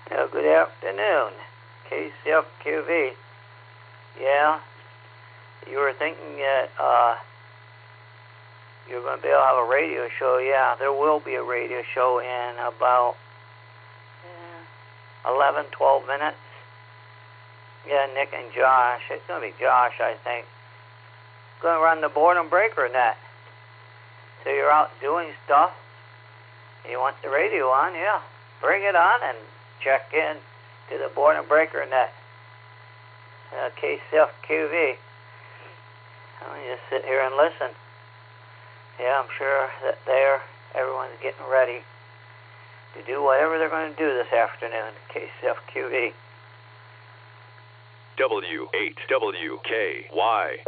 Good afternoon, KCFQV. Yeah, you were thinking that you're going to be able to have a radio show. Yeah, there will be a radio show in about 11, 12 minutes. Yeah, Nick and Josh. It's going to be Josh, I think. Going to run the Boredom breaker net. So you're out doing stuff. You want the radio on, yeah. Bring it on and check in to the Boredom breaker net. KCFQV. Let me just sit here and listen. Yeah, I'm sure that everyone's getting ready to do whatever they're going to do this afternoon. KCFQV. W8WKY.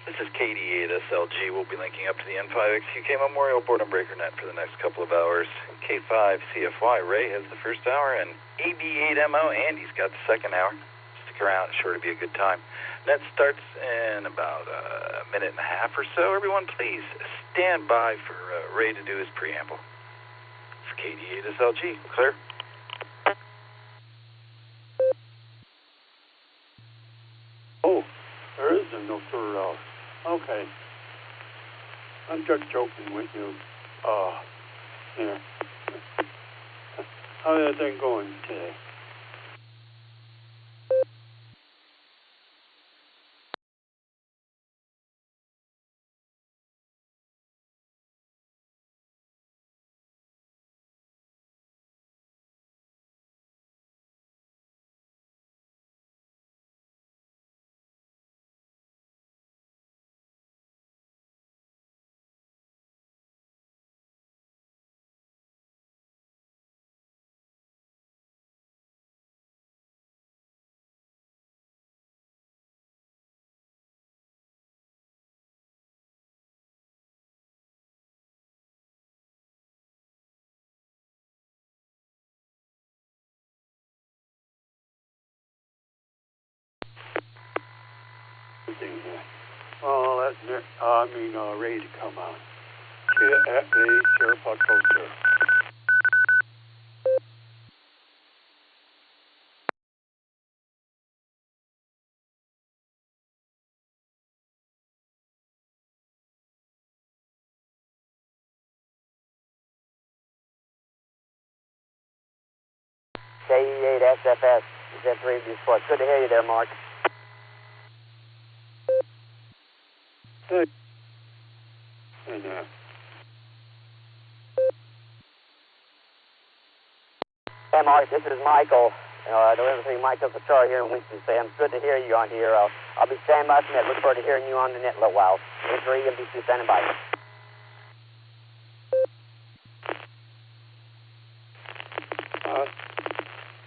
This is KD8SLG. We'll be linking up to the N5XQK Memorial Boredom Breaker Net for the next couple of hours. K5CFY, Ray has the first hour, and AB8MO, Andy's got the second hour. Stick around, it's sure to be a good time. Net starts in about a minute and a half or so. Everyone, please stand by for Ray to do his preamble. For KD8SLG, clear? Oh, there is no third hour. Okay. I'm just joking with you. Yeah. How is everything going today? Well, ready to come on. KFA, Sierra Foxtrot. KE8SFS, Z3 View Sport. Good to hear you there, Mark. Hey. And, Hey, Mark, this is Michael. Delivery Michael Patrol here in Winston-Salem. Good to hear you on here. I'll be standing by from net. Look forward to hearing you on the net in a little while. Z3 and B2 standing by.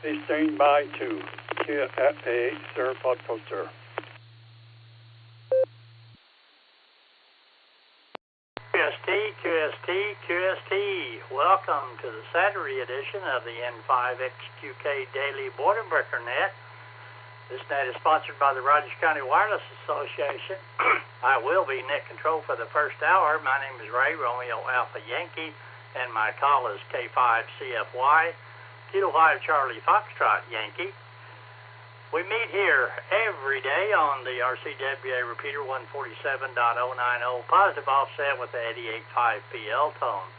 They stand by to KFA, Sierra Foxtrot. QST. Welcome to the Saturday edition of the N5XQK Daily Boredom Breaker Net. This net is sponsored by the Rogers County Wireless Association. I will be net control for the first hour. My name is Ray, Romeo Alpha Yankee, and my call is K5CFY, Kilo 5 Charlie Foxtrot Yankee. We meet here every day on the RCWA repeater 147.090, positive offset with the 88.5 PL tone.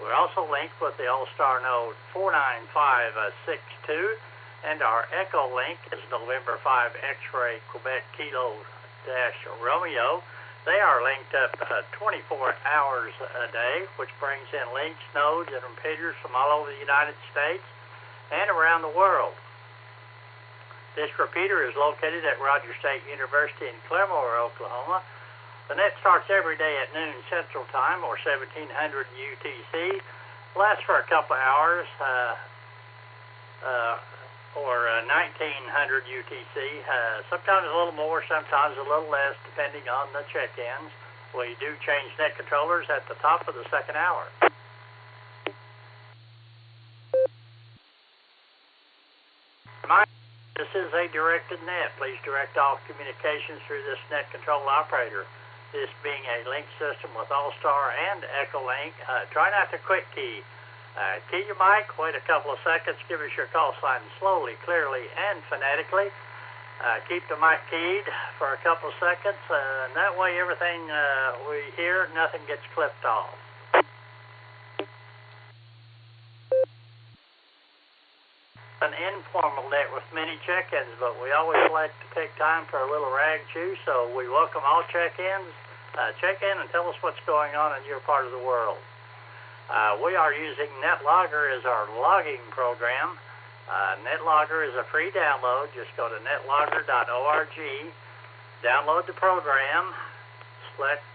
We're also linked with the Allstar node 49562, and our Echolink is November 5 X-ray Quebec Kilo Romeo. They are linked up 24 hours a day, which brings in links, nodes, and repeaters from all over the United States and around the world. This repeater is located at Rogers State University in Claremore, Oklahoma. The net starts every day at noon Central Time, or 1700 UTC. Lasts for a couple of hours, or 1900 UTC. Sometimes a little more, sometimes a little less, depending on the check-ins. We do change net controllers at the top of the second hour. This is a directed net. Please direct all communications through this net control operator. This being a link system with Allstar and Echolink. Try not to quick key. Key your mic, wait a couple of seconds, give us your call sign slowly, clearly, and phonetically. Keep the mic keyed for a couple of seconds, and that way everything we hear, nothing gets clipped off. An informal net with many check-ins, but we always like to take time for a little rag chew, so we welcome all check-ins. Check in and tell us what's going on in your part of the world. We are using NetLogger as our logging program. NetLogger is a free download. Just go to netlogger.org, download the program, select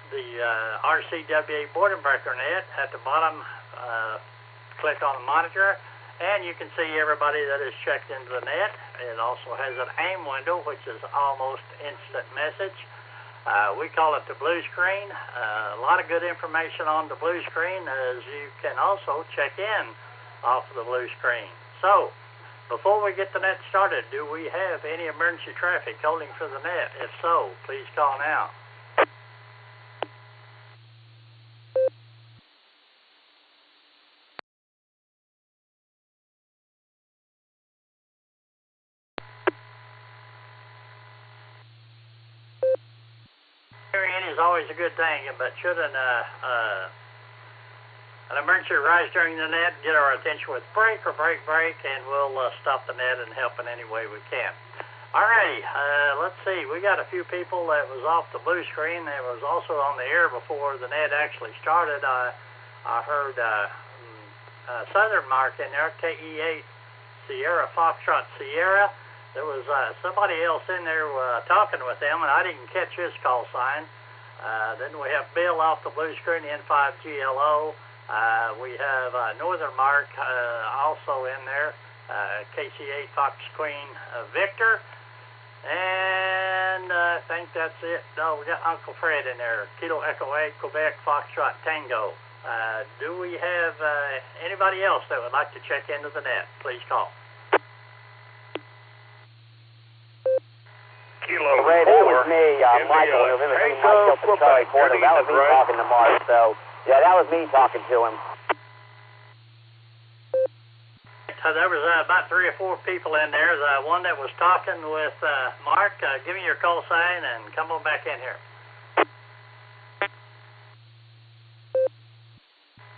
the RCWA Boredom Breaker Net at the bottom. Click on the monitor, and you can see everybody that is checked into the net. It also has an AIM window, which is almost instant message. We call it the blue screen. A lot of good information on the blue screen, as you can also check in off of the blue screen. So, before we get the net started, do we have any emergency traffic holding for the net? If so, please call now. Is always a good thing, but should an emergency arise during the net, get our attention with break, and we'll stop the net and help in any way we can. Alrighty, let's see. We got a few people that was off the blue screen. That was also on the air before the net actually started. I heard Southern Mark in there, KE8 Sierra Foxtrot Sierra. There was somebody else in there talking with them, and I didn't catch his call sign. Then we have Bill off the blue screen, N5GLO. We have Northern Mark also in there, KC8 Fox Queen Victor. And I think that's it. No, we got Uncle Fred in there, Kilo Echo 8 Quebec Foxtrot Tango. Do we have anybody else that would like to check into the net? Please call. Kilo Ray, 4. that was me, Michael. November 3, Mike Delta Charlie Boredom. That was me talking to Mark, so, yeah, that was me talking to him. There was about 3 or 4 people in there. The one that was talking with Mark, give me your call sign and come on back in here.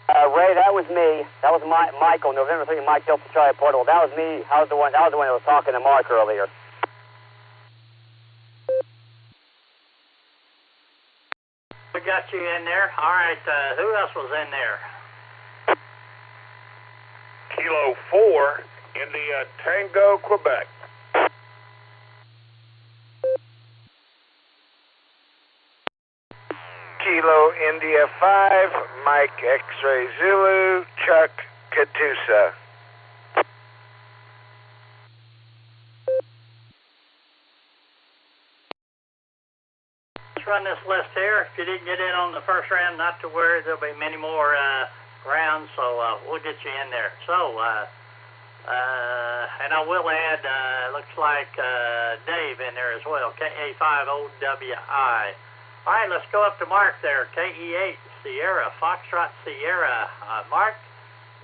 Ray, that was me. That was Michael, November 3, Mike Delta Charlie Portable. That was me. That was the one that was talking to Mark earlier. We got you in there. All right, who else was in there? Kilo 4, India Tango, Quebec. Kilo India 5, Mike X-Ray Zulu, Chuck Katusa. Run this list here. If you didn't get in on the first round, not to worry, there'll be many more rounds, so we'll get you in there. So, and I will add, looks like Dave in there as well, KA5OWI. All right, let's go up to Mark there, KE8 Sierra, Foxtrot Sierra. Mark,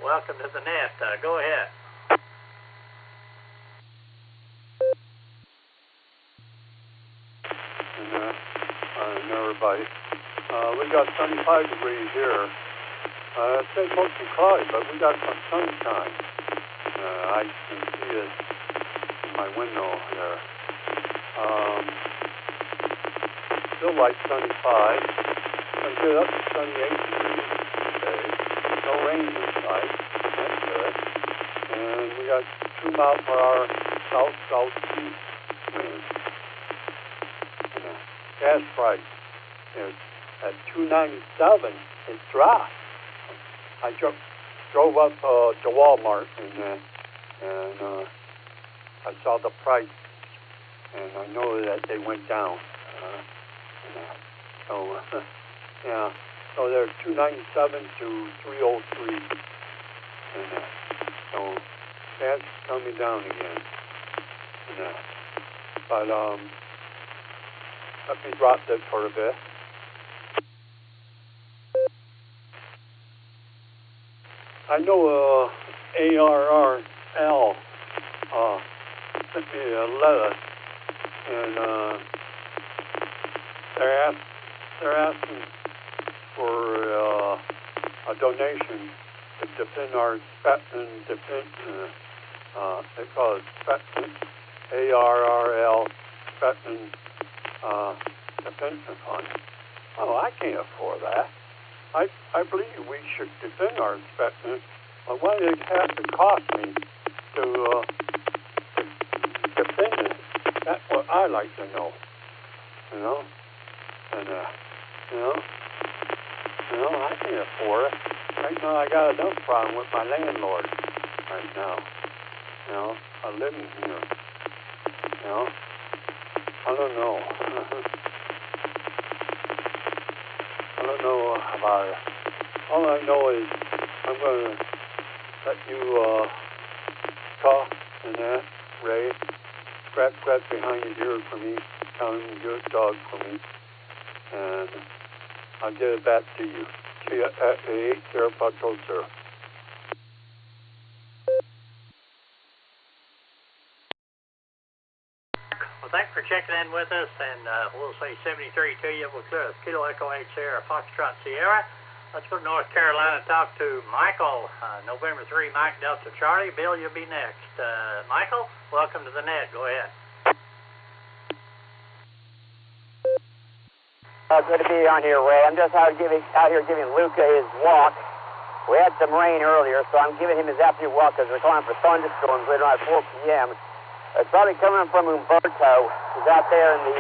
welcome to the net. Go ahead. Everybody. We got 75 degrees here. It's been mostly cloudy, but we got some sunshine. I can see it in my window there. Still like 75. Gonna get up to 78 degrees today. No rain inside. That's good. And we got 2 miles per hour south-southeast wind. Gas price is at $2.97. It dropped. I drove up to Walmart and I saw the price, and I know that they went down. Yeah. So they're $2.97 to $3.03, and so that's coming down again. But let me drop this for a bit. I know ARRL sent me a letter, and they're asking for a donation to defend our Spectrum defense. They call it Spectrum, ARRL Spectrum Defense Fund. Oh, I can't afford that. I believe we should defend our Spectrum. But what does it have to cost me to defend it? That's what I like to know. You know? And I can't afford it. Right now I got enough problem with my landlord right now. I live in here. You know, I don't know. I don't know about it. All I know is I'm going to let you talk and that, Ray. Scratch behind your ear for me, counting your dog for me, and I'll get it back to you. See you at the 8 Sierra Patrol, sir. Well, thanks for checking in with us, and we'll say 73 to you. We'll clear the Kilo Echo 8 Sierra Foxtrot Sierra. Let's go to North Carolina and talk to Michael. November 3, Mike Delta Charlie. Bill, you'll be next. Michael, welcome to the net. Go ahead. Good to be on here, Ray. I'm just out here giving Luca his walk. We had some rain earlier, so I'm giving him his afternoon walk because we're calling for thunderstorms later on at 4 p.m. It's probably coming from Umberto. He's out there in the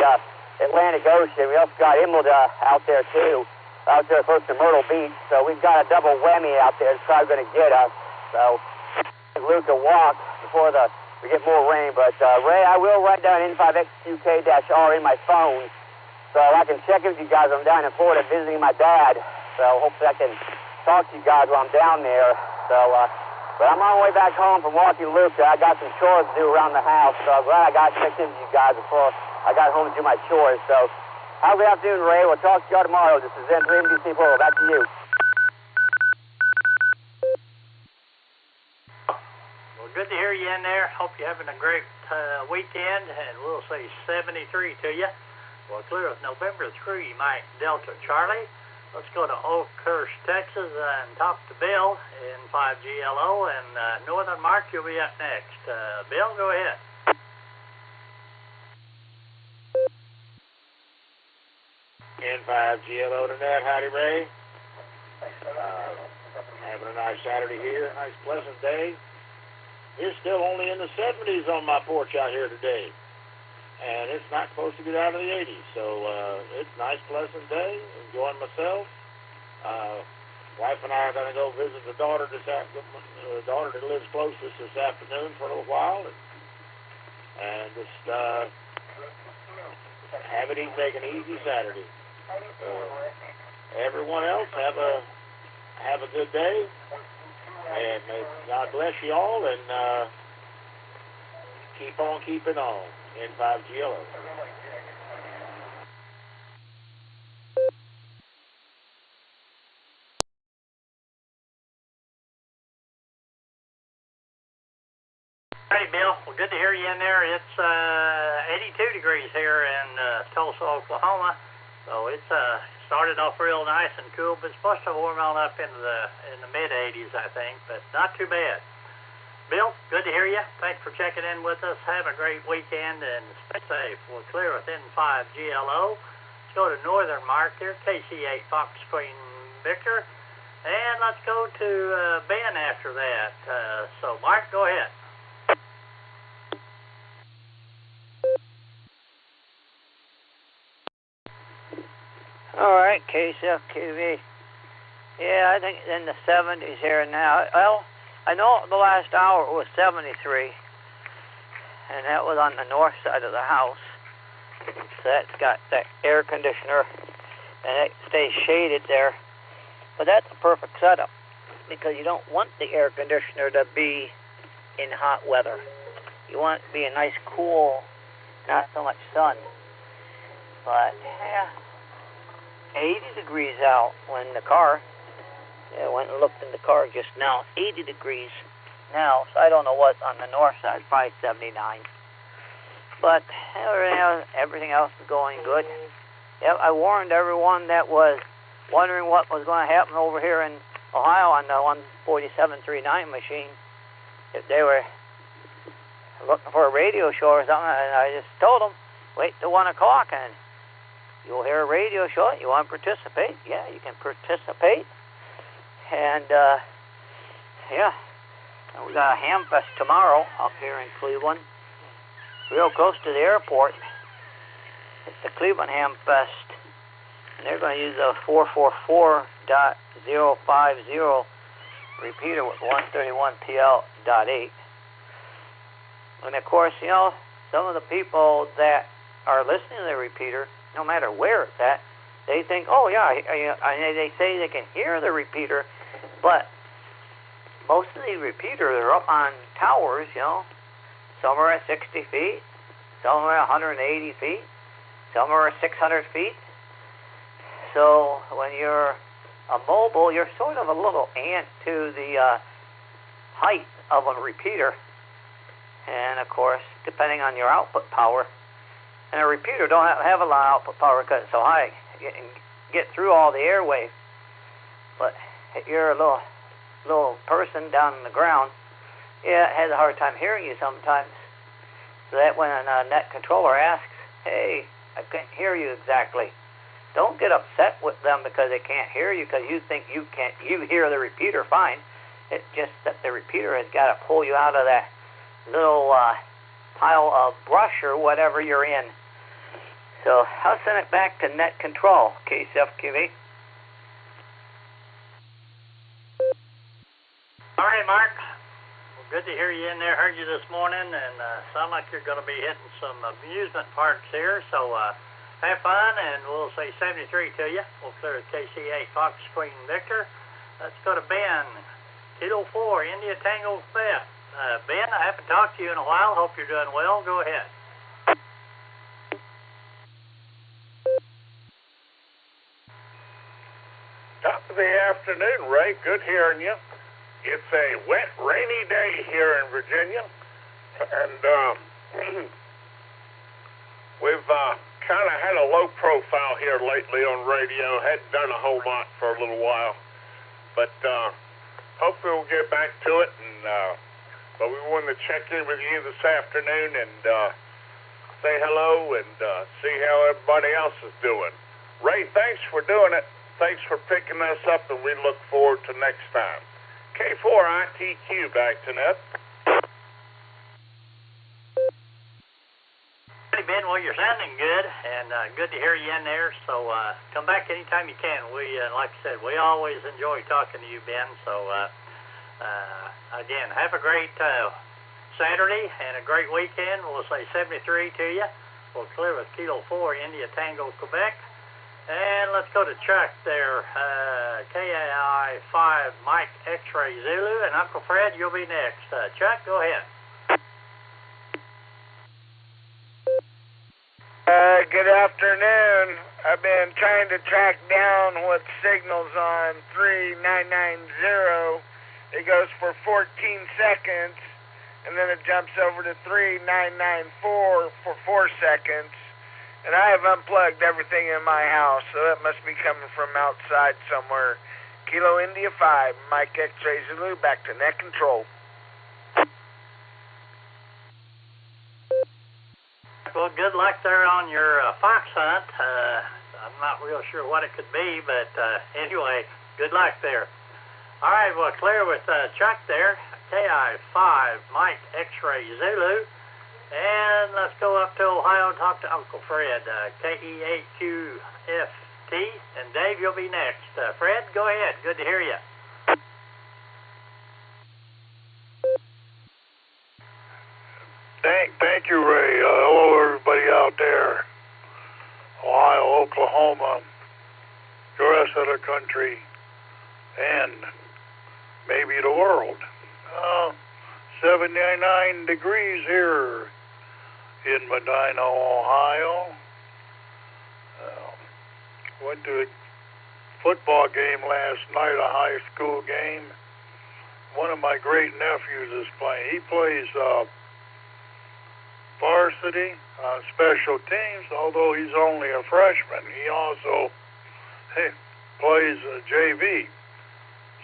Atlantic Ocean. We also got Emerald out there, too, out there close to Myrtle Beach. So we've got a double whammy out there. It's probably going to get us. So Luca walk before we get more rain. But, Ray, I will write down N5XQK-R in my phone, so I can check with you guys. I'm down in Florida visiting my dad, so hopefully I can talk to you guys while I'm down there. So, but I'm on my way back home from walking Luca. I got some chores to do around the house, so I'm glad I got checked in with you guys before I got home to do my chores. So, have a good afternoon, Ray. We'll talk to you all tomorrow. This is N3MDC Pro. Back to you. Well, good to hear you in there. Hope you're having a great weekend, and we'll say 73 to you. Well, clear with November 3, Mike Delta Charlie. Let's go to Oakhurst, Texas, and talk to Bill in 5GLO. And Northern Mark, you'll be up next. Bill, go ahead. N5GLO to net. Howdy, Ray. Having a nice Saturday here. Nice, pleasant day. It's still only in the 70s on my porch out here today. And it's not supposed to get out of the 80s, so it's a nice, pleasant day. Enjoying myself. Wife and I are going to go visit the daughter that lives closest this afternoon for a little while, and just make an easy Saturday. Everyone else have a good day, and may God bless you all, and keep on keeping on. N5GLO. Hey, Bill. Well, good to hear you in there. It's 82 degrees here in Tulsa, Oklahoma. So it's started off real nice and cool, but it's supposed to warm on up in the mid-80s, I think, but not too bad. Bill, good to hear you. Thanks for checking in with us. Have a great weekend and stay safe. We're clear with N5GLO. Let's go to Northern Mark here, KC8 Fox Queen Victor. And let's go to Ben after that. So, Mark, go ahead. All right, KCFQV. Yeah, I think in the 70s here now. Well, I know the last hour it was 73, and that was on the north side of the house. So that's got that air conditioner, and it stays shaded there. But that's a perfect setup, because you don't want the air conditioner to be in hot weather. You want it to be a nice cool, not so much sun. But, yeah, 80 degrees out when the car... I went and looked in the car just now. 80 degrees now, so I don't know what's on the north side, probably 79. But everything else is going good. Yep, I warned everyone that was wondering what was going to happen over here in Ohio on the 14739 machine. If they were looking for a radio show or something, and I just told them, wait till 1 o'clock and you'll hear a radio show. You want to participate? Yeah, you can participate. And, yeah, we got a ham fest tomorrow up here in Cleveland, real close to the airport. It's the Cleveland Ham Fest, and they're going to use a 444.050 repeater with 131 PL.8. And, of course, you know, some of the people that are listening to the repeater, no matter where it's at, they think, oh yeah, they say they can hear the repeater, but most of the repeaters are up on towers, Some are at 60 feet, some are at 180 feet, some are at 600 feet. So when you're a mobile, you're sort of a little ant to the height of a repeater. And of course, depending on your output power, and a repeater don't have a lot of output power because it's so high. You can get through all the airwaves, but if you're a little person down on the ground, it has a hard time hearing you sometimes. So that when a net controller asks, hey, I can't hear you exactly, don't get upset with them because they can't hear you because you think you hear the repeater fine. It's just that the repeater has got to pull you out of that little pile of brush or whatever you're in. So I'll send it back to net control, KCFQV. All right, Mark. Well, good to hear you in there. Heard you this morning, and sound like you're going to be hitting some amusement parks here. So have fun, and we'll say 73 to you. We'll clear KC8 Fox Queen Victor. Let's go to Ben. Kilo 4, India Tango Quebec. Ben, I haven't talked to you in a while. Hope you're doing well. Go ahead. Top of the afternoon, Ray. Good hearing you. It's a wet, rainy day here in Virginia, and we've kind of had a low profile here lately on radio. Hadn't done a whole lot for a little while, but hopefully we'll get back to it. But we wanted to check in with you this afternoon and say hello and see how everybody else is doing. Ray, thanks for doing it. Thanks for picking us up, and we look forward to next time. K4ITQ back to net. Hey, Ben, well, you're sounding good, and good to hear you in there. So come back anytime you can. We, like I said, we always enjoy talking to you, Ben. So again, have a great Saturday and a great weekend. We'll say 73 to you. We'll clear with Kilo 4, India Tango, Quebec. And let's go to Chuck there, KAI 5, Mike X-Ray Zulu, and Uncle Fred, you'll be next. Chuck, go ahead. Good afternoon. I've been trying to track down what signals on 3990. It goes for 14 seconds, and then it jumps over to 3994 for 4 seconds. And I have unplugged everything in my house, so that must be coming from outside somewhere. Kilo India 5, Mike X-Ray Zulu, back to net control. Well, good luck there on your fox hunt. I'm not real sure what it could be, but anyway, good luck there. All right, well, clear with Chuck there, KI 5, Mike X-Ray Zulu. And let's go up to Ohio and talk to Uncle Fred, KE8QFT. And Dave, you'll be next. Fred, go ahead. Good to hear you. Thank you, Ray. Hello, everybody out there. Ohio, Oklahoma, the rest of the country, and maybe the world. 79 degrees here in Medina, Ohio. Went to a football game last night, a high school game. One of my great nephews is playing. He plays varsity on special teams, although he's only a freshman. He also plays JV.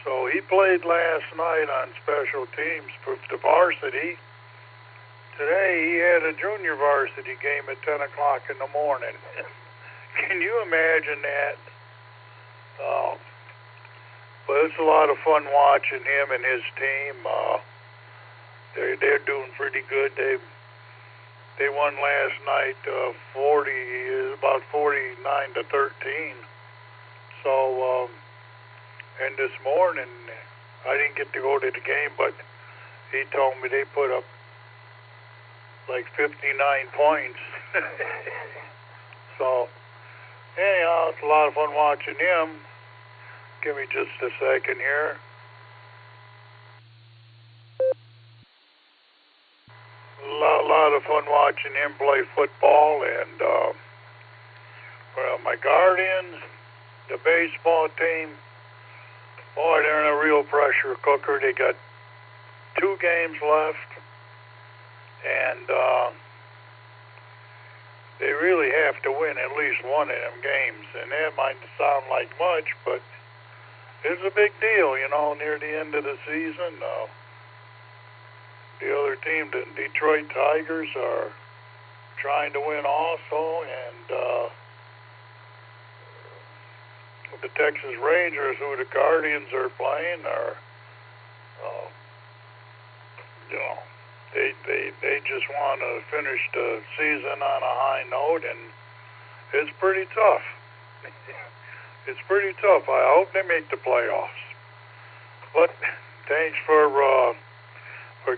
So he played last night on special teams for the varsity. Today he had a junior varsity game at 10 o'clock in the morning. Can you imagine that? But it's a lot of fun watching him and his team. They're doing pretty good. They won last night about 49-13. So and this morning I didn't get to go to the game, but he told me they put up like 59 points. So, anyhow, it's a lot of fun watching him. Give me just a second here. A lot of fun watching him play football, and well, my Guardians, the baseball team, boy, they're in a real pressure cooker. They got 2 games left, and they really have to win at least one of them games. And that might sound like much, but it's a big deal, you know, near the end of the season. The other team, the Detroit Tigers, are trying to win also, and the Texas Rangers, who the Guardians are playing, are, you know, they just want to finish the season on a high note, and it's pretty tough. It's pretty tough. I hope they make the playoffs. But thanks for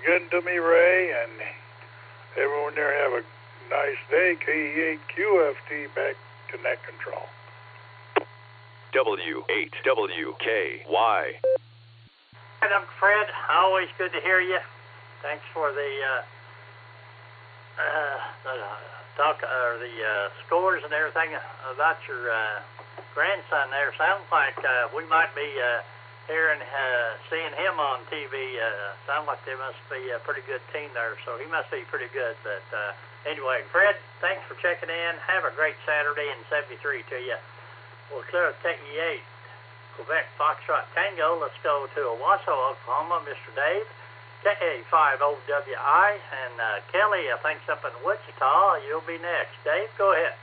getting to me, Ray, and everyone there have a nice day. KE8QFT back to net control. W8WKY. I'm Fred. Always good to hear you. Thanks for the talk or the scores and everything about your grandson there. Sounds like we might be hearing, seeing him on TV. Sounds like they must be a pretty good team there, so he must be pretty good. But anyway, Fred, thanks for checking in. Have a great Saturday and 73 to you. We'll clear KE8, Quebec Foxtrot Tango. Let's go to Owasso, Oklahoma. Mr. Dave, KA5OWI, and Kelly, I think's up in Wichita. You'll be next. Dave, go ahead.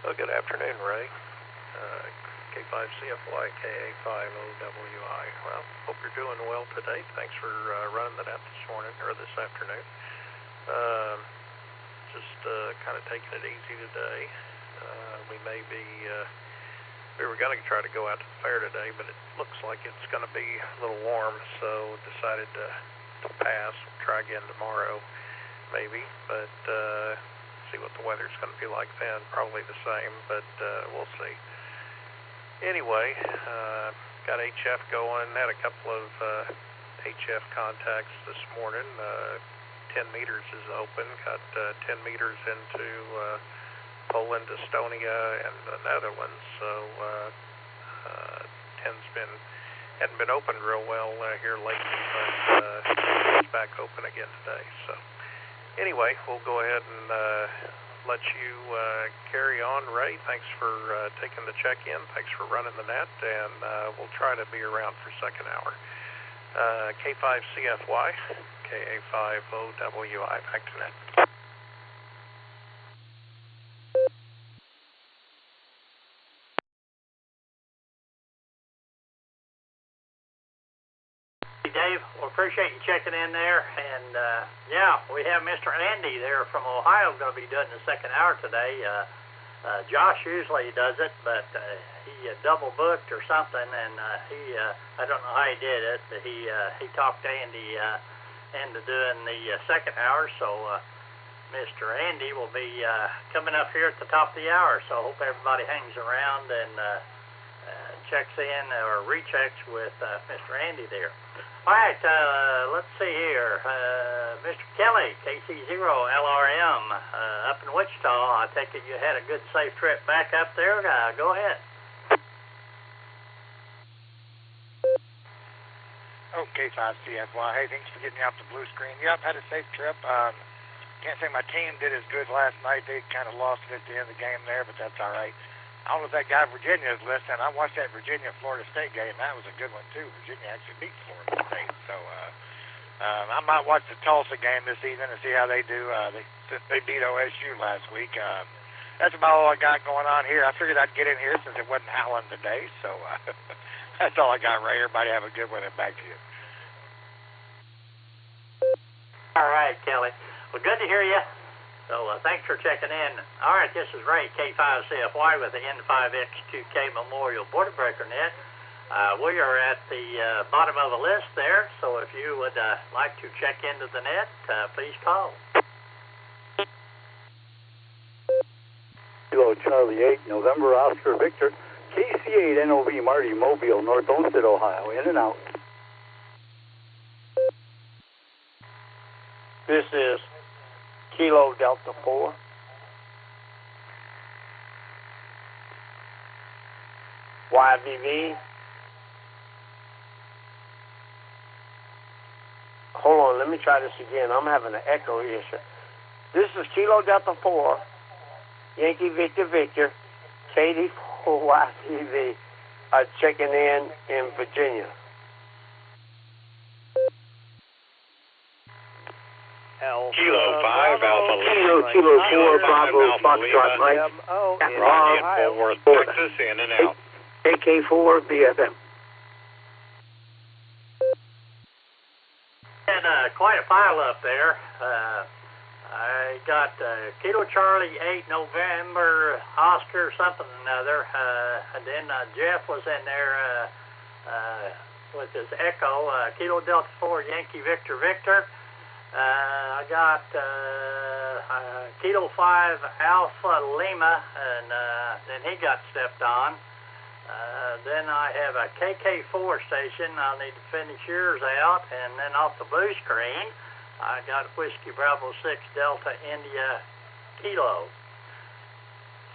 Well, good afternoon, Ray. K5CFY, KA5OWI. Well, hope you're doing well today. Thanks for running the net this morning, or this afternoon. Just kind of taking it easy today. We may be, we were going to try to go out to the fair today, but it looks like it's going to be a little warm, so decided to pass. We'll try again tomorrow, maybe, but see what the weather's going to be like then. Probably the same, but we'll see. Anyway, got HF going. Had a couple of HF contacts this morning. 10 meters is open. Got 10 meters into Poland, Estonia, and the Netherlands. So 10's hadn't been opened real well here lately, but it's back open again today. So anyway, we'll go ahead and let you carry on, Ray. Thanks for taking the check-in. Thanks for running the net, and we'll try to be around for second hour. K5CFY, KA5OWI, back to net. Dave, we appreciate you checking in there, and yeah, we have Mr. Andy there from Ohio going to be doing the second hour today. Josh usually does it, but he double booked or something, and he I don't know how he did it, but he talked to Andy into doing the second hour, so Mr. Andy will be coming up here at the top of the hour, so I hope everybody hangs around and checks in or rechecks with Mr. Andy there. All right, let's see here. Mr. Kelly, KC0LRM, up in Wichita. I take it you had a good, safe trip back up there. Go ahead. Okay, 5CFY. Hey, thanks for getting me off the blue screen. Yep, had a safe trip. Can't say my team did as good last night. They kind of lost it at the end of the game there, but that's all right. I don't know if that guy Virginia is listening. I watched that Virginia-Florida State game. That was a good one, too. Virginia actually beat Florida State. So I might watch the Tulsa game this evening and see how they do. They beat OSU last week. That's about all I got going on here. I figured I'd get in here since it wasn't howling today. So that's all I got, Ray. Everybody have a good one, and back to you. All right, Kelly. Well, good to hear you. So thanks for checking in. All right, this is Ray, K5CFY with the N5X2K Memorial Border Breaker Net. We are at the bottom of the list there, so if you would like to check into the net, please call. Kilo Charlie 8, November Oscar Victor, KC8 NOV Marty Mobile, North Olmsted, Ohio, in and out. This is Kilo Delta 4. YVV. Hold on, let me try this again. I'm having an echo here. This is Kilo Delta 4, Yankee Victor Victor, KD4 YVV, checking in Virginia. Kilo 5 Alpha Lima. Kilo 4 Bravo Foxtrot Mike. Rocky in Fort Worth, Texas, in and out. AK4 BFM. Had quite a pile up there. I got Kilo Charlie 8 November Oscar something or another, and then Jeff was in there with his Echo, Kilo Delta 4 Yankee Victor Victor. I got Kilo 5 Alpha Lima, and then he got stepped on. Then I have a KK4 station. I'll need to finish yours out, and then off the blue screen, I got Whiskey Bravo 6 Delta India Kilo.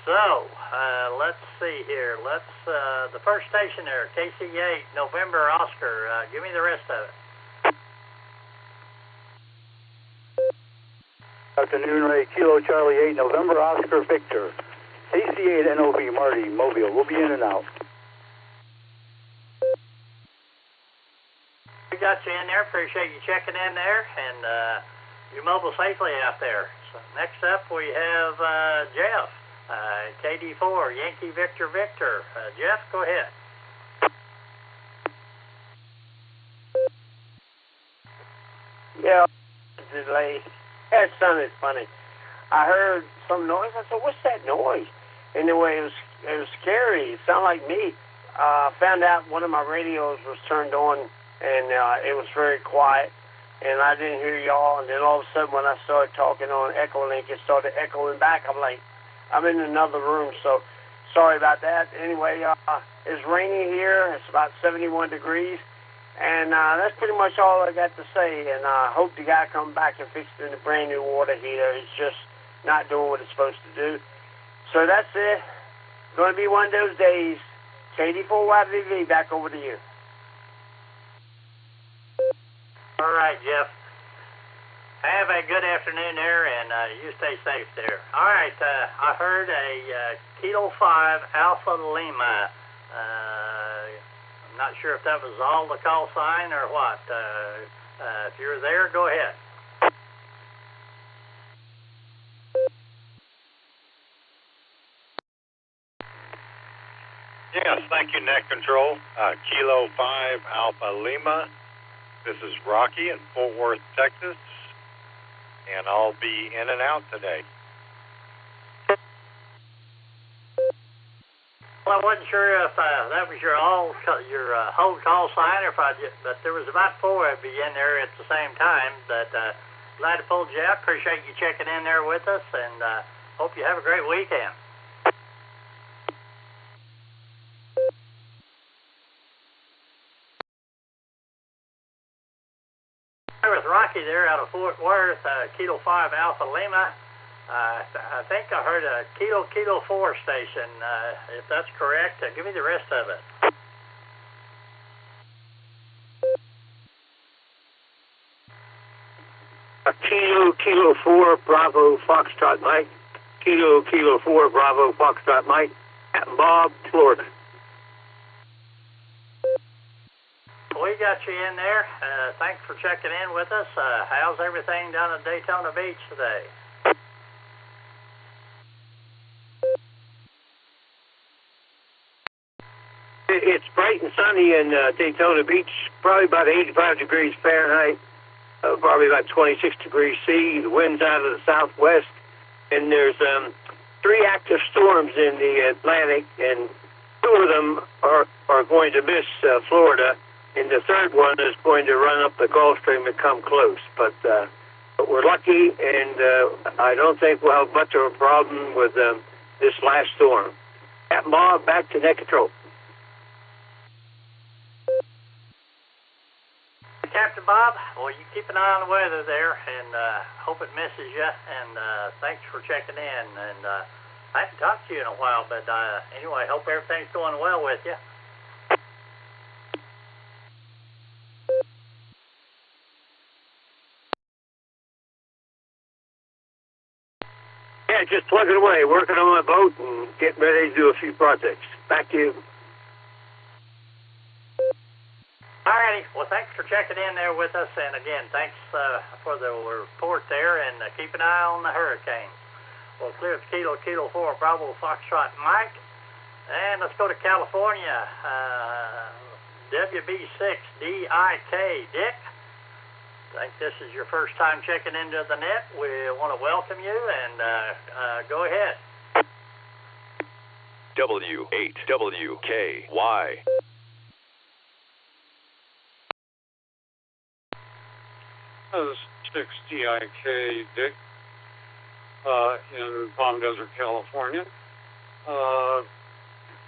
So, let's see here. The first station there, KC8 November Oscar. Give me the rest of it. Afternoon, Ray. Kilo Charlie 8, November Oscar Victor, KC8 NOV Marty Mobile. We'll be in and out. We got you in there. Appreciate you checking in there, and you mobile safely out there. So next up, we have Jeff, KD4 Yankee Victor Victor. Jeff, go ahead. Yeah, delay. That sounded funny. I heard some noise. I said, "What's that noise?" Anyway, it was scary. It sounded like me. Found out one of my radios was turned on, and it was very quiet, and I didn't hear y'all. And then all of a sudden, when I started talking on Echolink, it started echoing back. I'm like, I'm in another room, so sorry about that. Anyway, it's rainy here. It's about 71 degrees. And that's pretty much all I got to say. And I hope the guy come back and fix it in a brand new water heater. It's just not doing what it's supposed to do. So that's it. Going to be one of those days. KD4YVV, back over to you. All right, Jeff. Have a good afternoon there, and you stay safe there. All right, I heard a Kilo 5 Alpha Lima. I'm not sure if that was all the call sign or what. If you're there, go ahead. Yes, thank you, Net Control. Kilo 5 Alpha Lima. This is Rocky in Fort Worth, Texas, and I'll be in and out today. Well, I wasn't sure if that was your whole call sign, or but there was about 4 of you in there at the same time. But glad to pull you out. Appreciate you checking in there with us, and hope you have a great weekend. With Rocky there out of Fort Worth, Kilo 5 Alpha Lima. I think I heard a Kilo 4 station. If that's correct, give me the rest of it. Kilo 4 Bravo Foxtrot Mike. Kilo 4 Bravo Foxtrot Mike. Captain Bob, Florida. We got you in there. Thanks for checking in with us. How's everything down at Daytona Beach today? It's bright and sunny in Daytona Beach, probably about 85 degrees Fahrenheit, probably about 26 degrees C. The wind's out of the southwest, and there's 3 active storms in the Atlantic, and two of them are going to miss Florida, and the third one is going to run up the Gulf Stream and come close. But we're lucky, and I don't think we'll have much of a problem with this last storm. Ma, back to net control. Captain Bob, well, you keep an eye on the weather there, and hope it misses you, and thanks for checking in. And I haven't talked to you in a while, but anyway, hope everything's going well with you. Yeah, just plugging away, working on my boat and getting ready to do a few projects. Back to you. Alrighty, well, thanks for checking in there with us, and again, thanks for the report there, and keep an eye on the hurricanes. Well, clear to Kilo 4, Bravo, Foxtrot, Mike, and let's go to California, WB6DIK, Dick. I think this is your first time checking into the net. We want to welcome you, and go ahead. W8WKY. This is 6DIK Dick in Palm Desert, California.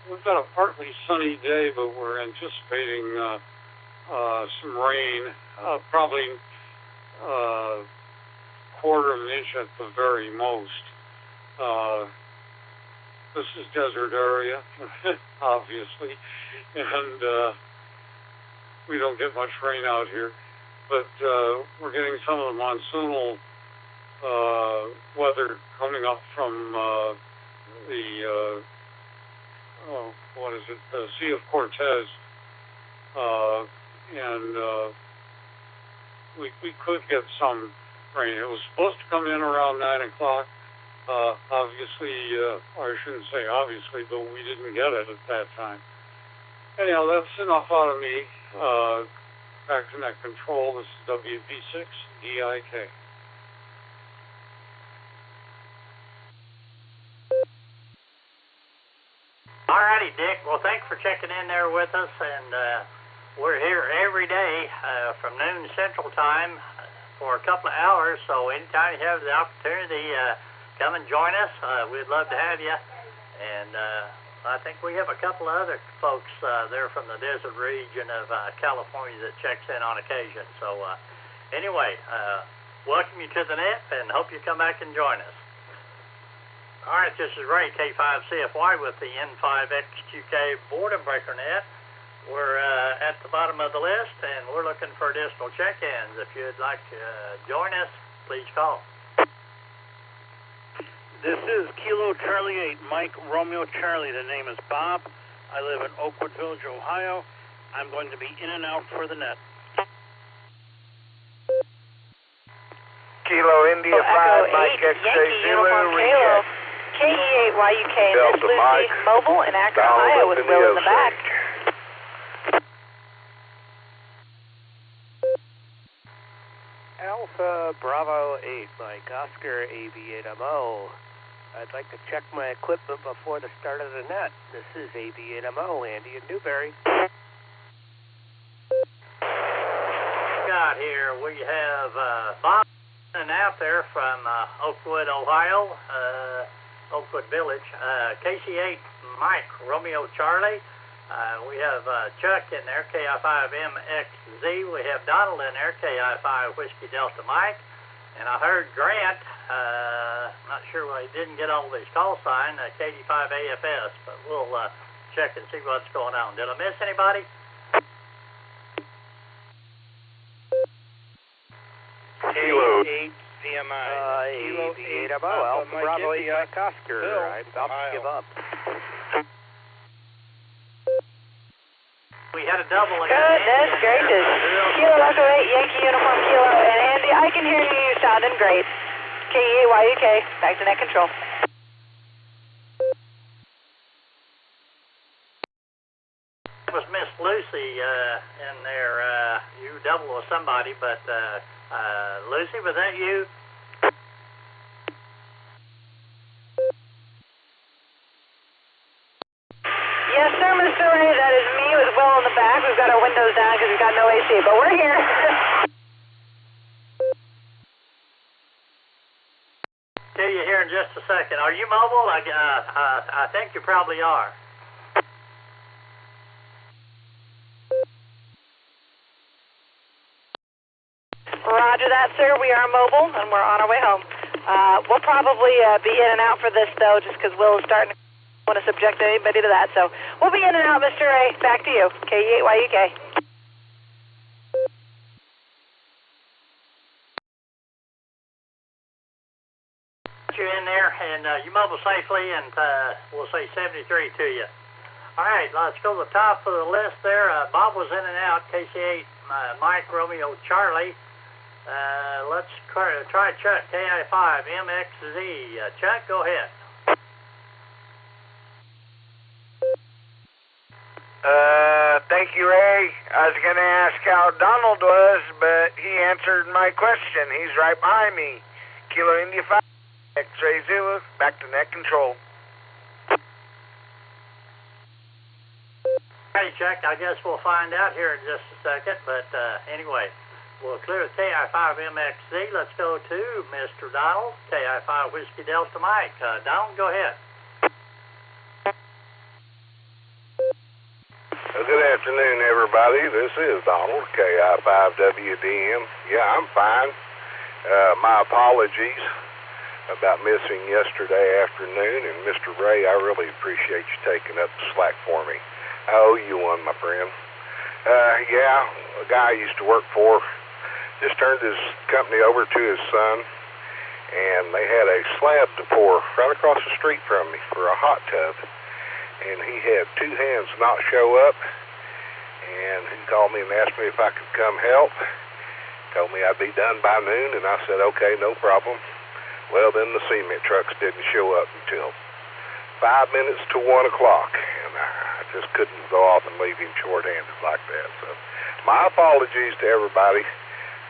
We've got a partly sunny day, but we're anticipating some rain, probably quarter of an inch at the very most. This is desert area, obviously, and we don't get much rain out here. But we're getting some of the monsoonal weather coming up from the Sea of Cortez, and we could get some rain. It was supposed to come in around 9 o'clock. Obviously, or I shouldn't say obviously, but we didn't get it at that time. Anyhow, that's enough out of me. Back to net control. This is WB6DIK. Alrighty, Dick. Well, thanks for checking in there with us, and we're here every day from noon Central Time for a couple of hours, so anytime you have the opportunity, come and join us. We'd love to have you, and I think we have a couple of other folks there from the desert region of California that checks in on occasion. So anyway, welcome you to the net, and hope you come back and join us. All right, this is Ray, K5CFY with the N5XQK Boredom Breaker net. We're at the bottom of the list, and we're looking for additional check-ins. If you'd like to join us, please call. This is Kilo Charlie 8, Mike Romeo Charlie. The name is Bob. I live in Oakwood Village, Ohio. I'm going to be in and out for the net. Kilo India 5, Mike X-Ray Zulu, reject. KE8YUK, Miss Lucy Mobile in Akron, Ohio, with Will in the back. Alpha Bravo 8, Mike Oscar AB8MO. I'd like to check my equipment before the start of the net. This is AB8MO, Andy in Newberry. Got here, we have Bob and out there from Oakwood, Ohio, Oakwood Village. KC8 Mike Romeo Charlie. We have Chuck in there, KI5MXZ. We have Donald in there, KI5 Whiskey Delta Mike. And I heard Grant, not sure why he didn't get all these call signs, KD5AFS, but we'll check and see what's going on. Did I miss anybody? Kilo 8 CMI. Kilo 8 Alpha Bravo 8 Mike Oscar. I'm about to give up. We had a double again. Goodness gracious. Kilo Echo 8, Yankee Uniform Kilo, and Andy, I can hear you sounding great. KE8YUK, back to net control. That was Miss Lucy in there. You double with somebody, but Lucy, was that you? Yes, sir. back. We've got our windows down because we've got no AC, but we're here. See you here in just a second. Are you mobile? I think you probably are. Roger that, sir. We are mobile, and we're on our way home. We'll probably be in and out for this, though, just because Will is starting to want to subject anybody to that. So we'll be in and out, Mr. Ray. Back to you. KE8YUK. You in there, and you mobile safely, and we'll say 73 to you. All right, let's go to the top of the list there. Bob was in and out, KC8, Mike, Romeo, Charlie. Let's try Chuck, KI5, MXZ. Chuck, go ahead. Thank you, Ray. I was going to ask how Donald was, but he answered my question. He's right behind me. Kilo India 5, X-Ray Zulu, back to net control. Hey, Chuck, I guess we'll find out here in just a second, but anyway, we'll clear the KI5MXZ. Let's go to Mr. Donald, KI5 Whiskey Delta Mike. Donald, go ahead. Good afternoon, everybody. This is Donald, KI5WDM. Yeah, I'm fine. My apologies about missing yesterday afternoon, and Mr. Ray, I really appreciate you taking up the slack for me. I owe you one, my friend. Yeah, a guy I used to work for just turned his company over to his son, and they had a slab to pour right across the street from me for a hot tub. And he had two hands not show up, and he called me and asked me if I could come help. Told me I'd be done by noon, and I said, okay, no problem. Well, then the cement trucks didn't show up until 5 minutes to 1 o'clock, and I just couldn't go off and leave him short-handed like that. So my apologies to everybody.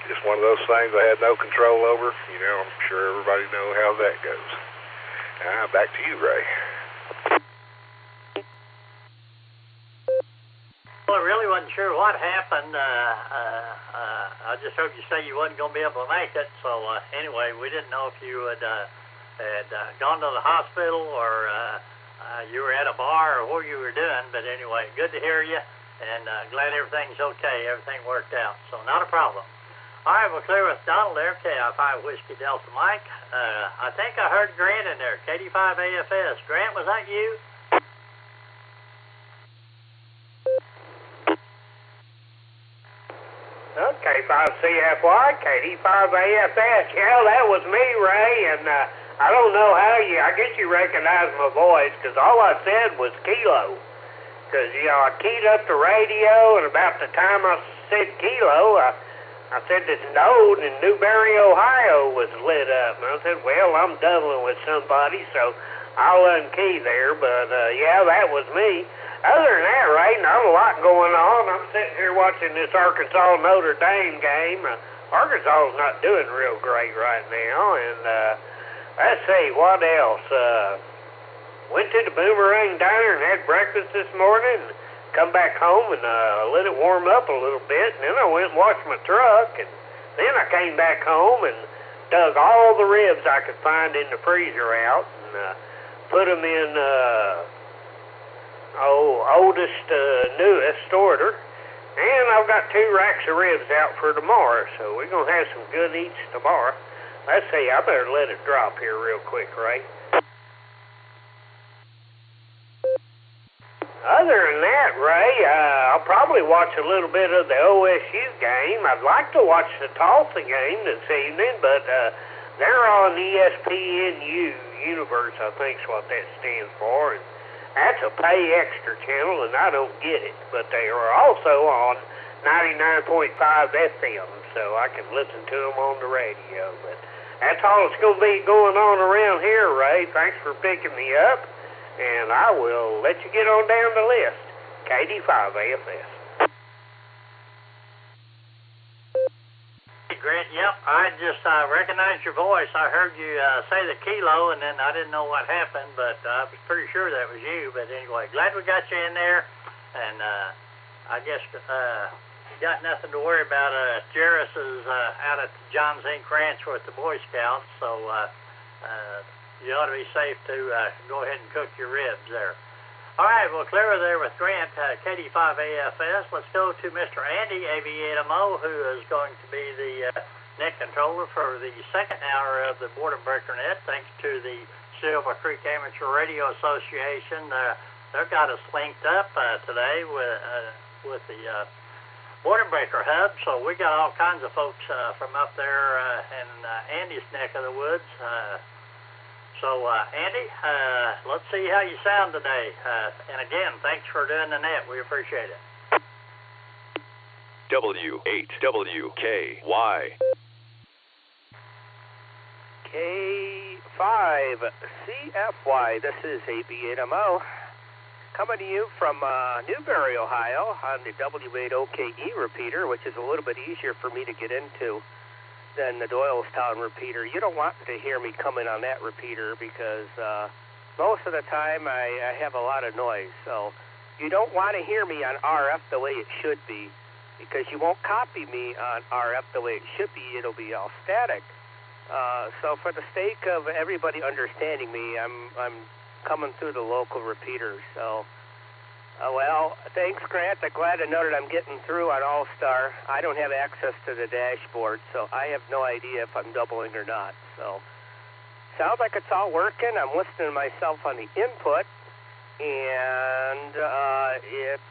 Just one of those things I had no control over. You know, I'm sure everybody knows how that goes. Back to you, Ray. Well, I really wasn't sure what happened. I just heard you say you wasn't going to be able to make it. So anyway, we didn't know if you had gone to the hospital or you were at a bar or what you were doing. But anyway, good to hear you, and glad everything's okay. Everything worked out, so not a problem. All right, we'll clear with Donald there, KI5 Whiskey Delta Mike. I think I heard Grant in there, KD5 AFS. Grant, was that you? K5CFY, KD5AFS. Yeah, that was me, Ray, and I don't know how I guess you recognize my voice, because all I said was Kilo. Because, you know, I keyed up the radio, and about the time I said Kilo, I said this node in Newberry, Ohio was lit up. And I said, well, I'm doubling with somebody, so I'll unkey there. But, yeah, that was me. Other than that, Ray, not a lot going on. I'm sitting here watching this Arkansas-Notre Dame game. Arkansas is not doing real great right now. And let's see, what else? Went to the Boomerang Diner and had breakfast this morning. Come back home and let it warm up a little bit. And then I went and washed my truck. And then I came back home and dug all the ribs I could find in the freezer out and put them in... oldest, newest order. And I've got 2 racks of ribs out for tomorrow, so we're going to have some good eats tomorrow. Let's see, I better let it drop here real quick, Ray. Other than that, Ray, I'll probably watch a little bit of the OSU game. I'd like to watch the Tulsa game this evening, but they're on ESPNU, Universe, I think is what that stands for. And that's a pay extra channel, and I don't get it. But they are also on 99.5 FM, so I can listen to them on the radio. But that's all that's going to be going on around here, Ray. Thanks for picking me up, and I will let you get on down the list. KD5 AFS. Grant, yep, I just recognized your voice. I heard you say the Kilo, and then I didn't know what happened, but I was pretty sure that was you. But anyway, glad we got you in there, and I guess you got nothing to worry about. Jairus is out at John Zink Ranch with the Boy Scouts, so you ought to be safe to go ahead and cook your ribs there. All right, well, clear there with Grant, KD5AFS. Let's go to Mr. Andy, AV8MO, who is going to be the net controller for the second hour of the Boredom Breaker Net, thanks to the Silver Creek Amateur Radio Association. They've got us linked up today with the Boredom Breaker Hub, so we got all kinds of folks from up there in Andy's neck of the woods. So, Andy, let's see how you sound today. And again, thanks for doing the net. We appreciate it. W8WKY. K5CFY. This is AB8MO. Coming to you from Newberry, Ohio, on the W8OKE repeater, which is a little bit easier for me to get into than the Doylestown repeater. You don't want to hear me coming on that repeater because most of the time I have a lot of noise. So you don't want to hear me on RF the way it should be because you won't copy me on RF the way it should be. It'll be all static. So for the sake of everybody understanding me, I'm coming through the local repeater. So well, thanks, Grant. I'm glad to know that I'm getting through on Allstar. I don't have access to the dashboard, so I have no idea if I'm doubling or not. So, sounds like it's all working. I'm listening to myself on the input, and it's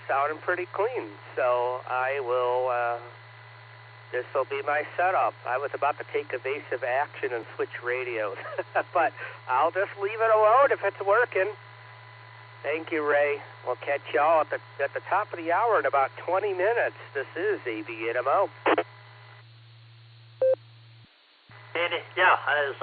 sounding pretty clean. So, I will, this will be my setup. I was about to take evasive action and switch radios, but I'll just leave it alone if it's working. Thank you, Ray. We'll catch y'all at the top of the hour in about 20 minutes. This is AB8MO. Andy, yeah, as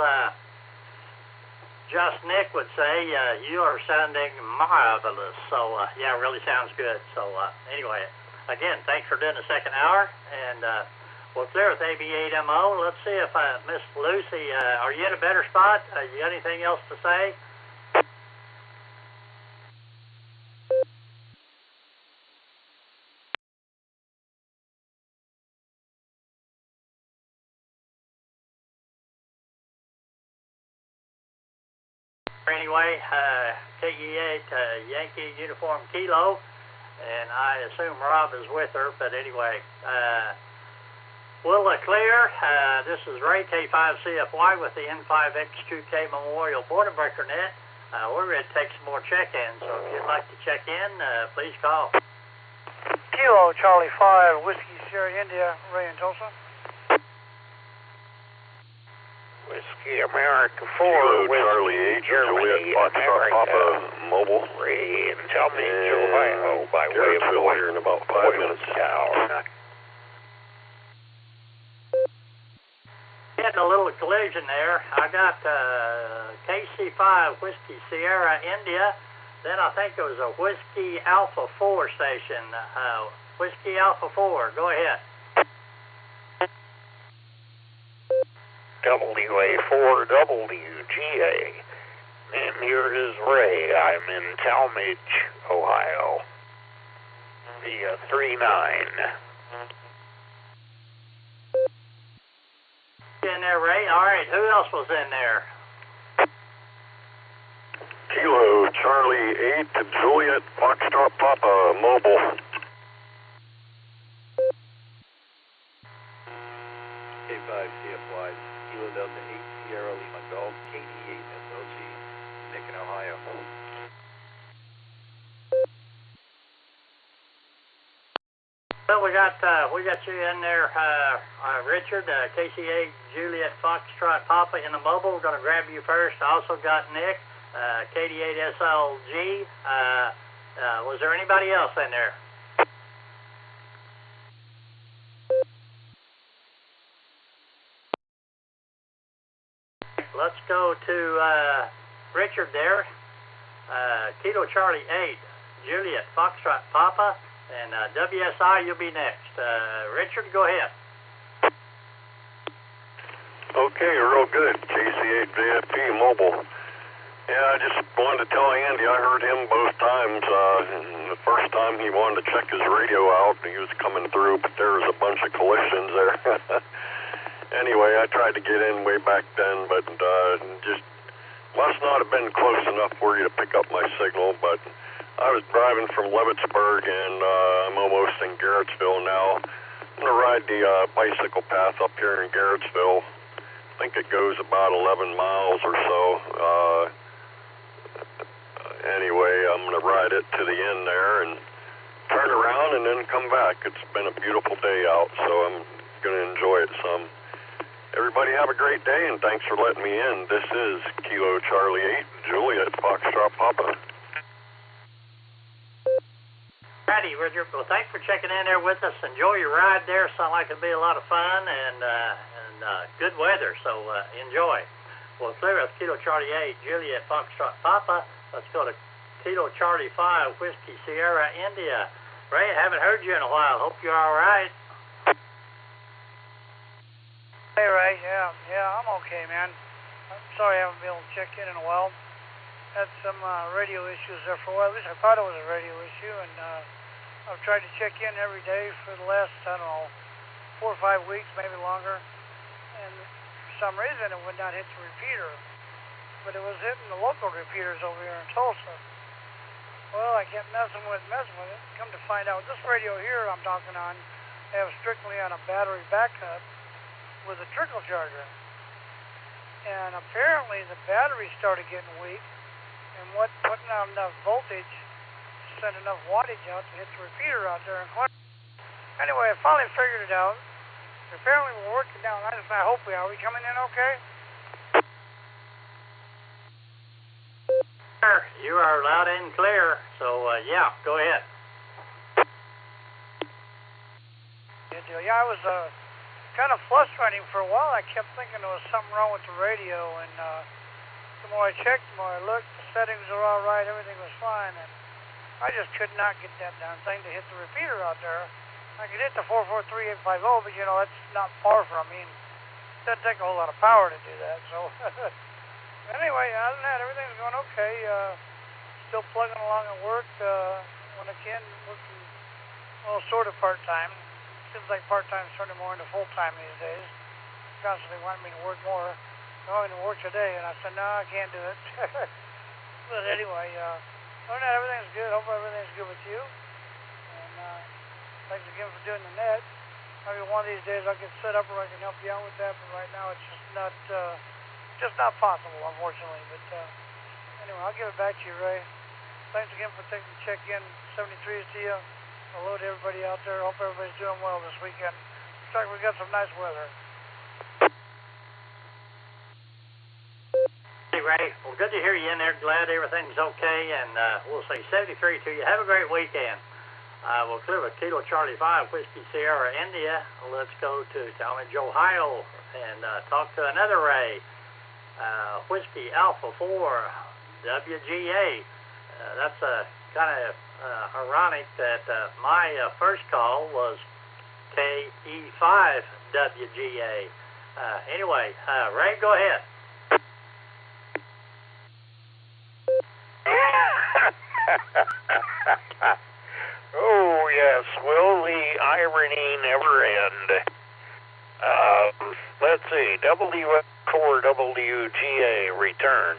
Just Nick would say, you are sounding marvelous. So, yeah, it really sounds good. So, anyway, again, thanks for doing the second hour. And we'll clear with AB8MO. Let's see if Miss Lucy, are you in a better spot? You got anything else to say? Anyway, KE8 Yankee Uniform Kilo, and I assume Rob is with her, but anyway, we'll clear. This is Ray, K5CFY with the N5X2K Memorial Boredom Breaker Net. We're ready to take some more check-ins, so if you'd like to check in, please call. Kilo Charlie 5, Whiskey Sierra India, Ray in Tulsa. Whiskey America 4, Kilo Whiskey Charlie 8, Germany, Juliet Foxtrot Papa Mobile. Ray in Talmadge, Ohio, by way of Garrettsville here in about 5 minutes. Had a little collision there. I got KC5 Whiskey Sierra India. Then I think it was a Whiskey Alpha 4 station. Whiskey Alpha 4. Go ahead. WA4WGA. And here is Ray. I'm in Talmadge, Ohio. Via 39. In there, Ray. All right. Who else was in there? Kilo Charlie 8 Juliet Foxtrot Papa Mobile. K5 CFY, Kilo Delta 8 Sierra Lima Golf, KD8 SLG, Nick in Ohio. Well, we got you in there, Richard, KC8 Juliet Foxtrot Papa in the mobile. We're going to grab you first. I also got Nick, KD8 SLG. Was there anybody else in there? Let's go to Richard there. Kilo Charlie 8, Juliet Foxtrot Papa, and WSI, you'll be next. Richard, go ahead. Okay, real good. KC8 VIP Mobile. Yeah, I just wanted to tell Andy I heard him both times. And the first time he wanted to check his radio out, he was coming through, but there was a bunch of collisions there. Anyway, I tried to get in way back then, but just must not have been close enough for you to pick up my signal. But I was driving from Leavittsburg, and I'm almost in Garrettsville now. I'm going to ride the bicycle path up here in Garrettsville. I think it goes about 11 miles or so. Anyway, I'm going to ride it to the end there and turn around and then come back. It's been a beautiful day out, so I'm going to enjoy it some. Everybody have a great day, and thanks for letting me in. This is Kilo Charlie 8, Juliet Foxtrot Papa. Righty, Roger. Well, thanks for checking in there with us. Enjoy your ride there. Sounds like it'll be a lot of fun and good weather, so enjoy. Well, clear up Kilo Charlie 8, Juliet Foxtrot Papa. Let's go to Kilo Charlie 5, Whiskey Sierra, India. Ray, I haven't heard you in a while. Hope you're all right. Hey, Ray. Yeah, I'm okay, man. I'm sorry I haven't been able to check in a while. Had some radio issues there for a while. At least I thought it was a radio issue, and I've tried to check in every day for the last, 4 or 5 weeks, maybe longer. And for some reason, it would not hit the repeater. But it was hitting the local repeaters over here in Tulsa. Well, I kept messing with it. Come to find out, this radio here I'm talking on, I have strictly on a battery backup with a trickle charger. And apparently the battery started getting weak, and putting out enough voltage to send enough wattage out to hit the repeater out there in Clark. Anyway, I finally figured it out. Apparently we're working down. I hope we are. Are we coming in okay? You are loud and clear, so yeah, go ahead. Yeah, I was kind of frustrating for a while. I kept thinking there was something wrong with the radio, and the more I checked, the more I looked, the settings were all right, everything was fine, and I just could not get that damn thing to hit the repeater out there. I could hit the 443850, but that's not far from me. It doesn't take a whole lot of power to do that, so... Anyway, other than that, everything's going okay. Still plugging along at work when I can, working, sort of part-time. Seems like part-time's turning more into full-time these days. Constantly wanting me to work more. I'm going to work today, and I said, no, I can't do it. But anyway, other than that, everything's good. Hopefully everything's good with you. And thanks again for doing the net. Maybe one of these days I'll get set up where I can help you out with that, but right now it's just not possible, unfortunately. But anyway, I'll give it back to you, Ray. Thanks again for taking the check-in. 73 to you. Hello to everybody out there. Hope everybody's doing well this weekend. Looks like we got some nice weather. Hey, Ray. Well, good to hear you in there. Glad everything's okay, and we'll say 73 to you. Have a great weekend. We'll clear with Kilo Charlie 5, Whiskey Sierra, India. Let's go to Talmadge, Ohio, and talk to another Ray. Whiskey Alpha 4 WGA. That's kind of ironic that my first call was KE5 WGA. Anyway, Ray, go ahead. Oh, yes. Will the irony never end? Let's see. Core WGA return.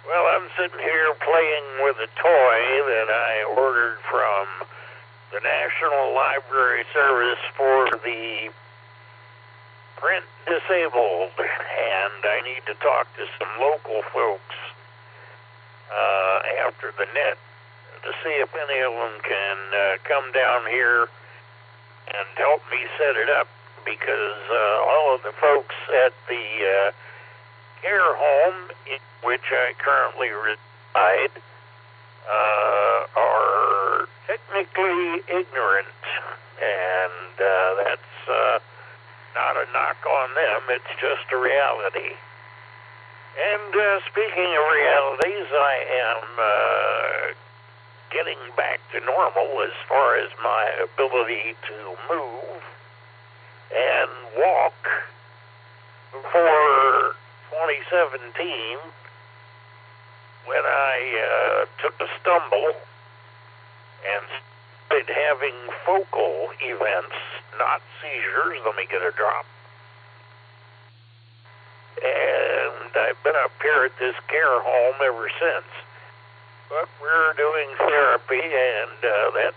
Well, I'm sitting here playing with a toy that I ordered from the National Library Service for the print disabled, and I need to talk to some local folks after the net to see if any of them can come down here and help me set it up, because all of the folks at the care home in which I currently reside are technically ignorant, and that's not a knock on them, it's just a reality. And speaking of realities, I am getting back to normal as far as my ability to move and walk. Before 2017, when I took a stumble and started having focal events, not seizures. Let me get a drop. And I've been up here at this care home ever since. But we're doing therapy, and that's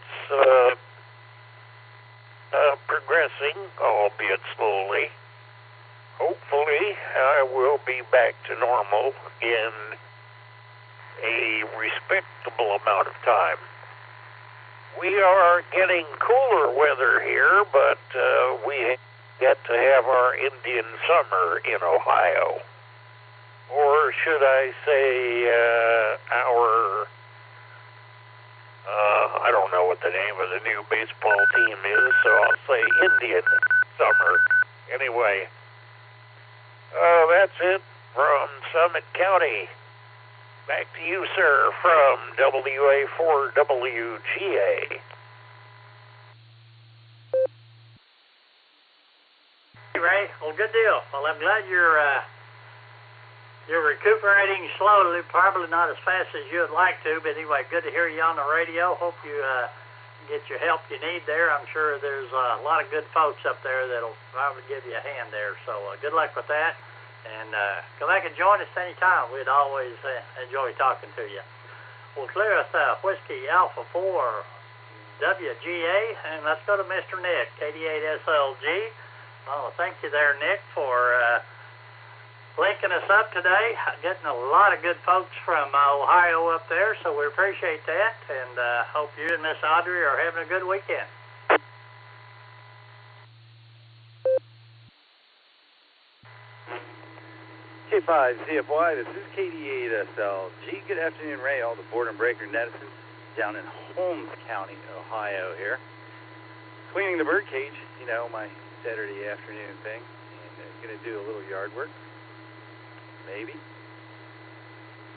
progressing, albeit slowly. Hopefully, I will be back to normal in a respectable amount of time. We are getting cooler weather here, but we get to have our Indian summer in Ohio. Or should I say our, I don't know what the name of the new baseball team is, so I'll say Indian summer. Anyway, that's it from Summit County. Back to you, sir, from WA4WGA. Hey, Ray. Well, good deal. Well, I'm glad you're recuperating slowly, probably not as fast as you'd like to, but anyway, good to hear you on the radio. Hope you get your help you need there. I'm sure there's a lot of good folks up there that'll probably give you a hand there, so good luck with that. And come back and join us anytime. We'd always enjoy talking to you. We'll clear us Whiskey Alpha 4 WGA, and let's go to Mr. Nick, 88SLG. Oh, thank you there, Nick, for linking us up today. Getting a lot of good folks from Ohio up there, so we appreciate that, and hope you and Miss Audrey are having a good weekend. K5 CFY, this is KD8SLG. Good afternoon, Ray, all the board and breaker netizens down in Holmes County, Ohio here. Cleaning the bird cage, you know, my Saturday afternoon thing. And going to do a little yard work, maybe.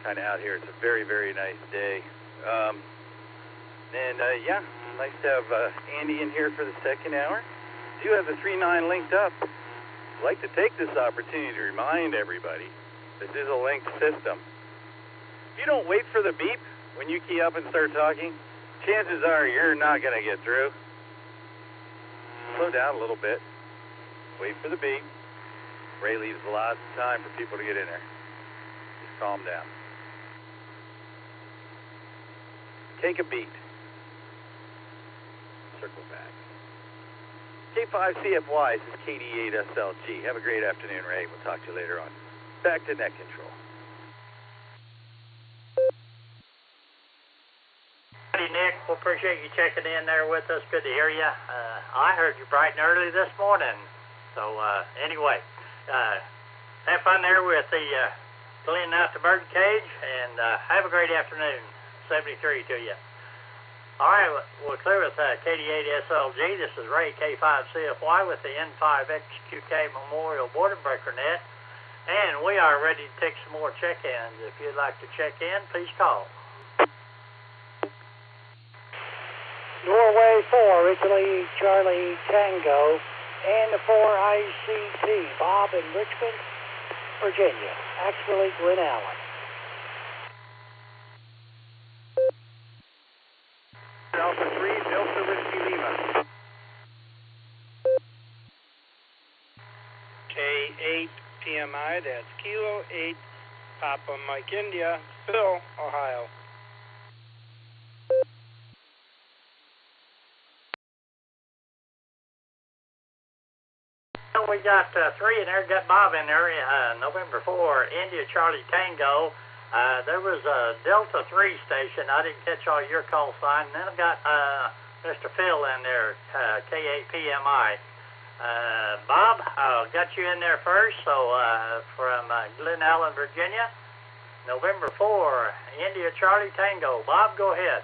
Kind of out here. It's a very, very nice day. Yeah, nice to have Andy in here for the second hour. Do have the 3.9 linked up. I'd like to take this opportunity to remind everybody this is a linked system. If you don't wait for the beep when you key up and start talking, chances are you're not going to get through. Slow down a little bit. Wait for the beep. Ray leaves lots of time for people to get in there. Just calm down. Take a beat. Circle back. K5 CFY, this is KD8SLG. Have a great afternoon, Ray. We'll talk to you later on. Back to net control. Howdy, Nick. We appreciate you checking in there with us. Good to hear you. I heard you bright and early this morning. So, anyway, have fun there with the cleaning out the bird cage, and have a great afternoon. 73 to you. All right, we're clear with KD8SLG. This is Ray, K5CFY with the N5XQK Memorial Boredom Breaker Net, and we are ready to take some more check-ins. If you'd like to check in, please call. Norway 4, Italy, Charlie Tango, and the 4 ICT, Bob in Richmond, Virginia. Actually, Glen Allen. Alpha 3, Delta Whiskey Lima. K8 PMI, that's Kilo 8, Papa Mike India, Phil, Ohio. We got 3 in there, got Bob in there, November 4, India Charlie Tango. There was a Delta 3 station. I didn't catch all your call sign. And then I got Mr. Phil in there, K8PMI. Bob, got you in there first. So from Glen Allen, Virginia, November 4, India Charlie Tango. Bob, go ahead.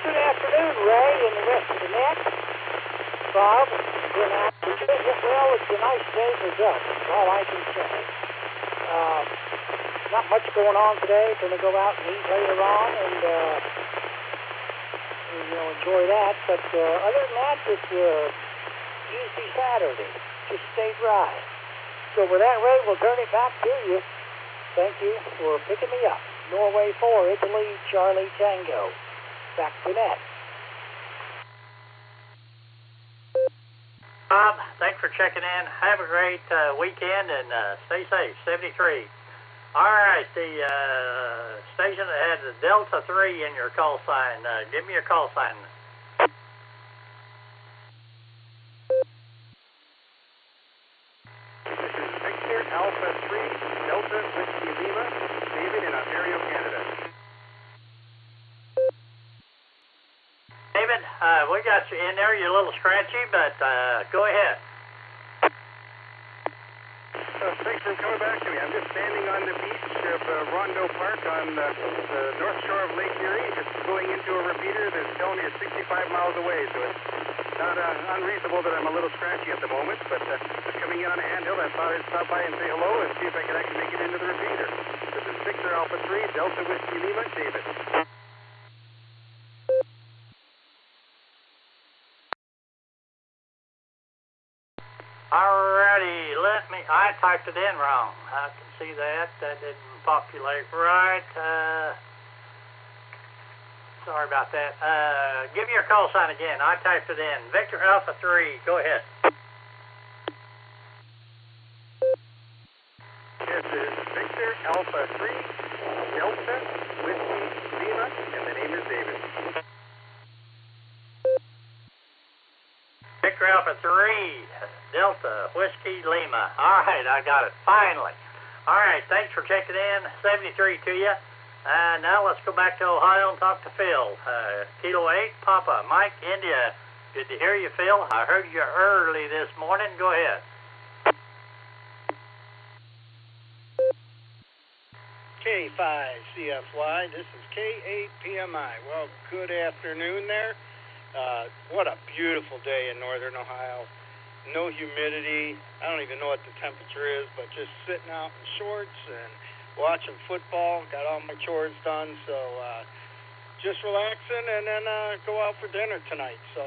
Good afternoon, Ray, and the rest of the net. Bob, Glen Allen. Well, it's a nice day for duck. That's all I can say. Not much going on today. Going to go out and eat later on and enjoy that. But other than that, it's easy Saturday. Just stay dry. So with that, Ray, we'll turn it back to you. Thank you for picking me up. Norway 4, Italy, Charlie Tango. Back to net. Bob, thanks for checking in. Have a great weekend and stay safe. 73. All right, the station that had the Delta 3 in your call sign, give me your call sign. Victor Alpha 3, Delta Whiskey Lima, David in Ontario, Canada. David, we got you in there. You're a little scratchy, but go ahead. Thanks for coming back to me. I'm just standing on the beach of Rondo Park on the north shore of Lake Erie, just going into a repeater that's telling me it's 65 miles away, so it's not unreasonable that I'm a little scratchy at the moment, but coming in on a handheld, I thought I'd stop by and say hello and see if I could actually make it into the repeater. This is Victor Alpha 3, Delta Whiskey Lima, David. Alrighty, I typed it in wrong. I can see that. That didn't populate right. Sorry about that. Give me your call sign again. I typed it in. Victor Alpha 3, go ahead. This is Victor Alpha 3, Delta Whiskey Lima, and the name is David. Victor Alpha 3, Delta Whiskey Lima. All right, I got it. Finally. All right, thanks for checking in. 73 to you. Now let's go back to Ohio and talk to Phil. Kilo 8, Papa, Mike, India. Good to hear you, Phil. I heard you early this morning. Go ahead. K5 CFY, this is K8 PMI. Well, good afternoon there. What a beautiful day in northern Ohio. No humidity. I don't even know what the temperature is, but just sitting out in shorts and watching football. Got all my chores done, so just relaxing and then go out for dinner tonight. So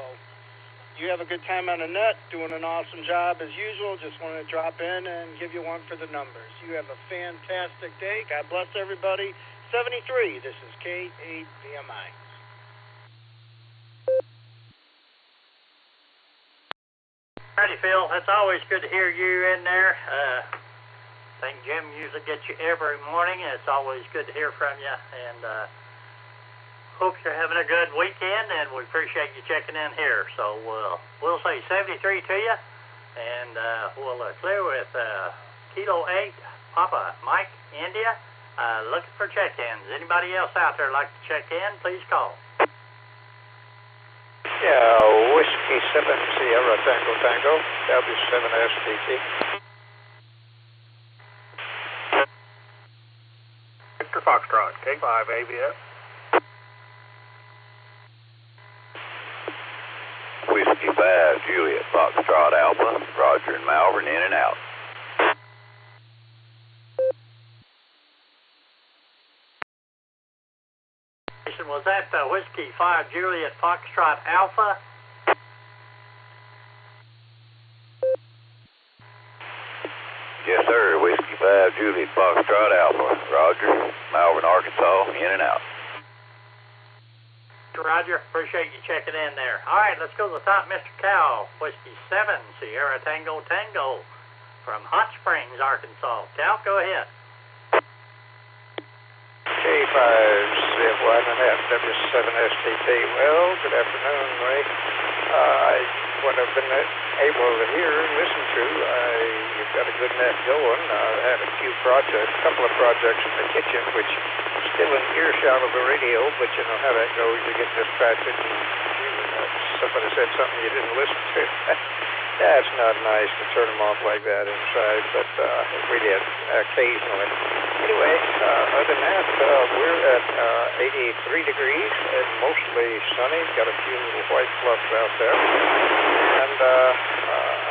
you have a good time on the net, doing an awesome job as usual. Just wanted to drop in and give you one for the numbers. You have a fantastic day. God bless everybody. 73, this is K8 PMI. Alrighty, Phil. It's always good to hear you in there. I think Jim usually gets you every morning, and it's always good to hear from you. And hope you're having a good weekend, and we appreciate you checking in here. So we'll say 73 to you, and we'll clear with Kilo 8, Papa, Mike, India. Looking for check-ins. Anybody else out there like to check in, please call. Yeah, Whiskey 7 Sierra Tango Tango, W7SDT. Victor Foxtrot, K5 AVS. Whiskey 5 Juliet Foxtrot Alpha, Roger and Malvern in and out. Was that Whiskey 5 Juliet Foxtrot Alpha? Yes, sir. Whiskey 5 Juliet Foxtrot Alpha, Roger, Malvern, Arkansas, in and out. Roger, appreciate you checking in there. All right, let's go to the top, Mr. Cow. Whiskey 7 Sierra Tango Tango from Hot Springs, Arkansas. Cow, go ahead. K5 CFY and a half W7STT. Well, good afternoon, Ray. What I've been able to hear and listen to, you've got a good net going. I had a couple of projects in the kitchen, which still in earshot of the radio, but you know how that goes. You get distracted and somebody said something you didn't listen to. That's not nice to turn them off like that inside, but we did occasionally. Anyway, other than that, we're at 83 degrees and mostly sunny. Got a few little white fluffs out there. And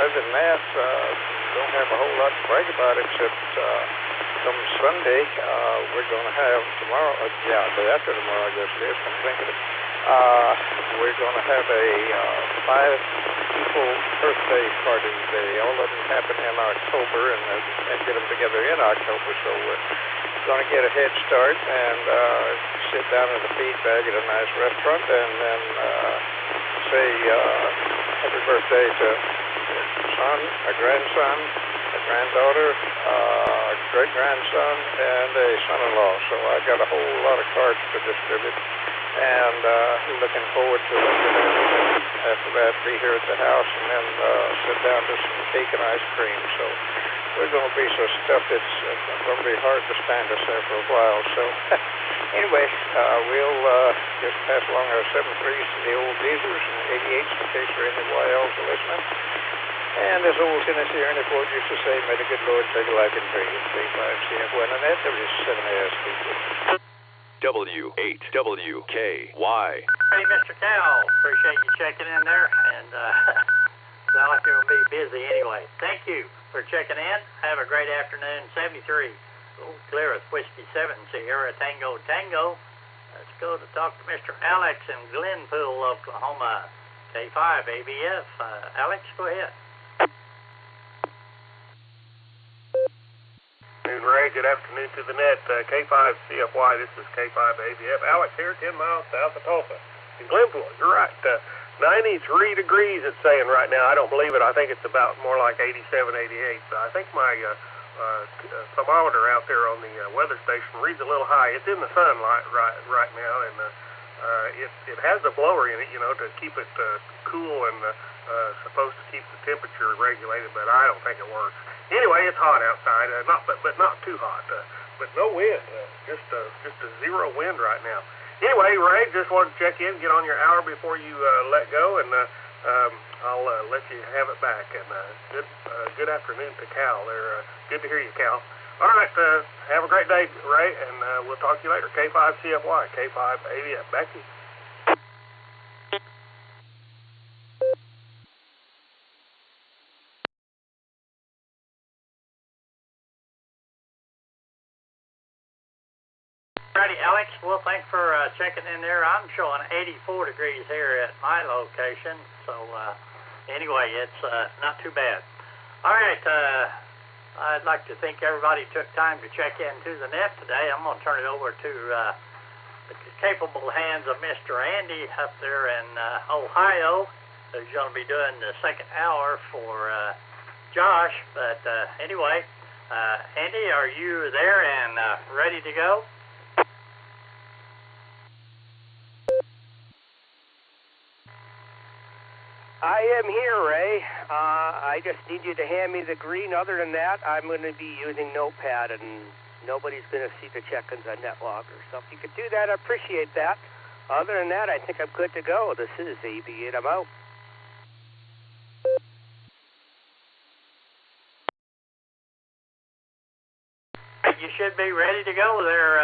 other than that, don't have a whole lot to brag about except come Sunday, we're going to have tomorrow, day after tomorrow, I guess it is, I'm thinking it. We're going to have a people birthday parties. All of them happen in October and get them together in October. So we're going to get a head start and sit down at a feedback at a nice restaurant and then say happy birthday to a son, a grandson, a granddaughter, a great-grandson, and a son-in-law. So I got a whole lot of cards to distribute. And looking forward to it. After that, be here at the house and then sit down to some cake and ice cream. So we're going to be so stuffed it's going to be hard to stand us there for a while. So anyway, we'll just pass along our 73s to the old geezers and 88s in case there are any YLs listening. And as old Tennessee Ernie Ford used to say, may the good Lord take a liking to you. K5CFY and that W7ASD. W8WKY. Hey, Mr. Cal, appreciate you checking in there, and sound like you're going to be busy anyway. Thank you for checking in. Have a great afternoon. 73, clear with Whiskey 7, Sierra Tango Tango. Let's go to talk to Mr. Alex in Glenpool, Oklahoma. K5 ABF. Alex, go ahead. Ray, good afternoon to the net. K5CFY, this is K5ABF. Alex here, 10 miles south of Tulsa in Glenpool. You're right. 93 degrees it's saying right now. I don't believe it. I think it's about more like 87, 88. So I think my thermometer out there on the weather station reads a little high. It's in the sunlight right now, and it has a blower in it, you know, to keep it cool and supposed to keep the temperature regulated, but I don't think it works. Anyway, it's hot outside, but not too hot. But no wind, just a zero wind right now. Anyway, Ray, just wanted to check in, get on your hour before you let go, and I'll let you have it back. And good afternoon to Cal. Good to hear you, Cal. All right, have a great day, Ray, and we'll talk to you later. K5CFY, K5ABF. Back to you. Alrighty, Alex, well, thanks for checking in there. I'm showing 84 degrees here at my location, so anyway, it's not too bad. All right, I'd like to think everybody took time to check into the net today. I'm going to turn it over to the capable hands of Mr. Andy up there in Ohio, who's going to be doing the second hour for Josh. But anyway, Andy, are you there and ready to go? I am here, Ray. I just need you to hand me the green. Other than that, I'm going to be using Notepad, and nobody's going to see the check-ins on NetLogger. So if you could do that, I appreciate that. Other than that, I think I'm good to go. This is AB8MO. You should be ready to go there,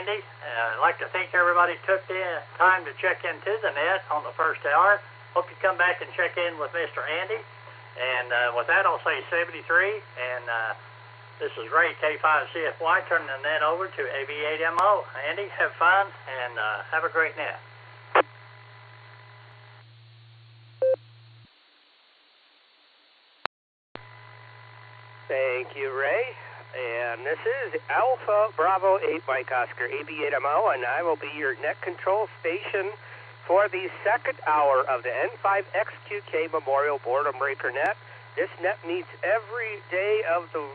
Andy. I'd like to think everybody took the time to check into the net on the first hour. Hope you come back and check in with Mr. Andy. And with that, I'll say 73. And this is Ray, K5CFY, turning the net over to AB8MO. Andy, have fun and have a great net. Thank you, Ray. And this is Alpha Bravo 8 Mike Oscar, AB8MO, and I will be your net control station for the second hour of the N5XQK Memorial Boredom Breaker Net. This net meets every day of the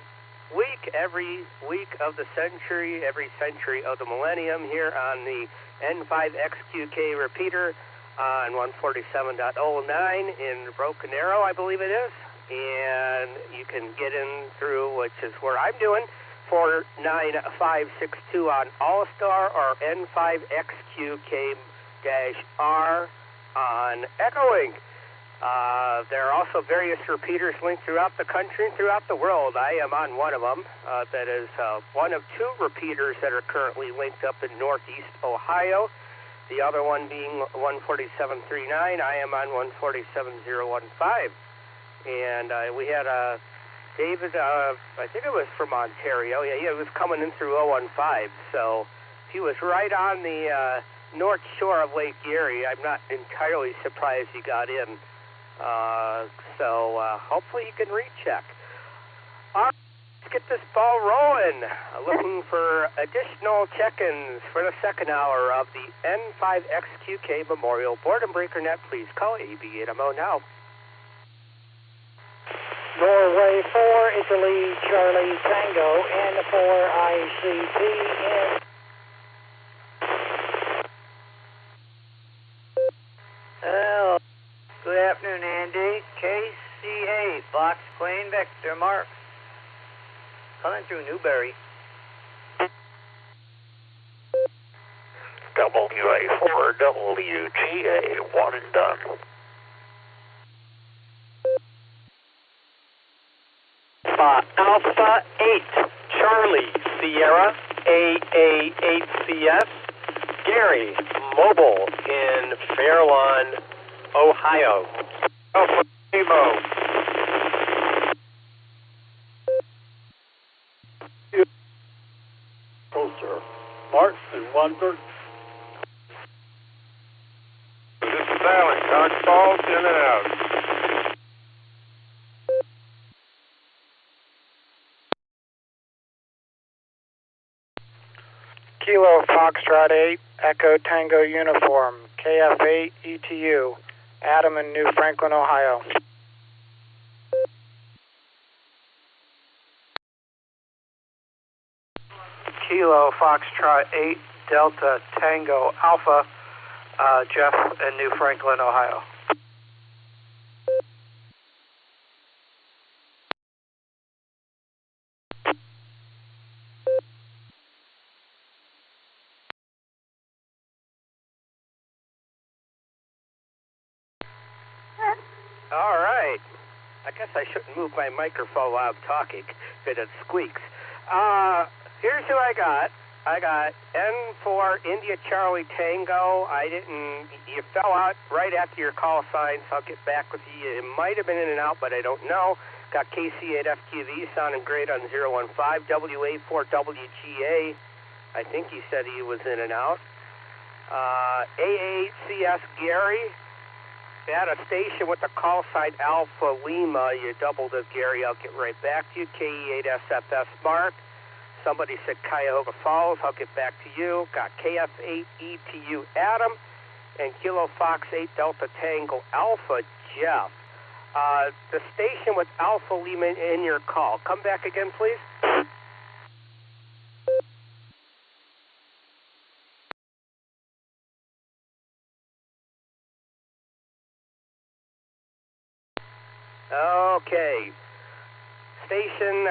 week, every week of the century, every century of the millennium here on the N5XQK repeater on 147.09 in Broken Arrow, I believe it is. And you can get in through, which is where I'm doing, 49562 on Allstar or N5XQK-R on Echolink. There are also various repeaters linked throughout the country and throughout the world. I am on one of them. That is one of two repeaters that are currently linked up in Northeast Ohio. The other one being 147.39. I am on 147.015. And we had David, I think it was from Ontario. Yeah, he was coming in through 015. So he was right on the north shore of Lake Erie. I'm not entirely surprised he got in. So hopefully you can recheck. All right, let's get this ball rolling. Looking for additional check-ins for the second hour of the N5XQK Memorial Boredom Breaker Net. Please call AB8MO now. Norway 4, Italy, Charlie, Tango, N4, ICP, N. Well, good afternoon, Andy. KC8, Fox Plane Vector Mark. Coming through Newberry. WA4, WGA, 1 and done. Alpha 8, Charlie, Sierra, AA8CS, Gary, Mobile in Fairlawn, Ohio. Alpha Evo. Closer. Mark and Wonder. This is Alan. Cox Falls, in and out. Kilo Foxtrot 8, Echo Tango Uniform, KF8 ETU, Adam in New Franklin, Ohio. Kilo Foxtrot 8, Delta Tango Alpha, Jeff in New Franklin, Ohio. All right. I guess I shouldn't move my microphone while I'm talking because it squeaks. Here's who I got. I got N4 India Charlie Tango. You fell out right after your call sign, so I'll get back with you. It might have been in and out, but I don't know. Got KC8FQV sounding great on 015. WA4WGA. I think he said he was in and out. AA8CS Gary. At a station with the call sign Alpha Lima, you doubled it, Gary. I'll get right back to you. KE8SFS Mark. Somebody said Cuyahoga Falls. I'll get back to you. Got KF8 ETU Adam and Kilo Fox 8 Delta Tango Alpha Jeff. The station with Alpha Lima in your call. Come back again, please. Okay. Station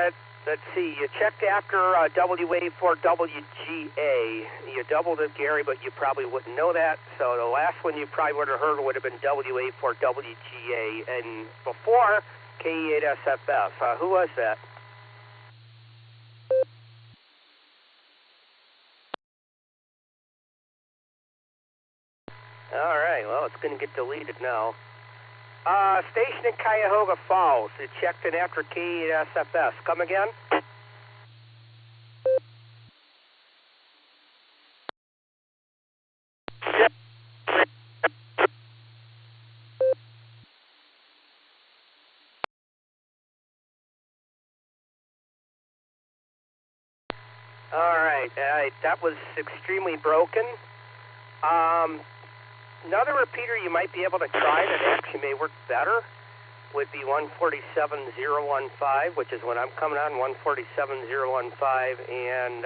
let's see, you checked after WA4WGA. You doubled it, Gary, but you probably wouldn't know that. So the last one you probably would have heard would have been WA4WGA. And before, KE8SFF. Who was that? All right, well, it's going to get deleted now. Station in Cuyahoga Falls. You checked in after KE8SFS. Come again? All right, that was extremely broken. Another repeater you might be able to try that actually may work better would be 147015, which is when I'm coming on, 147015, and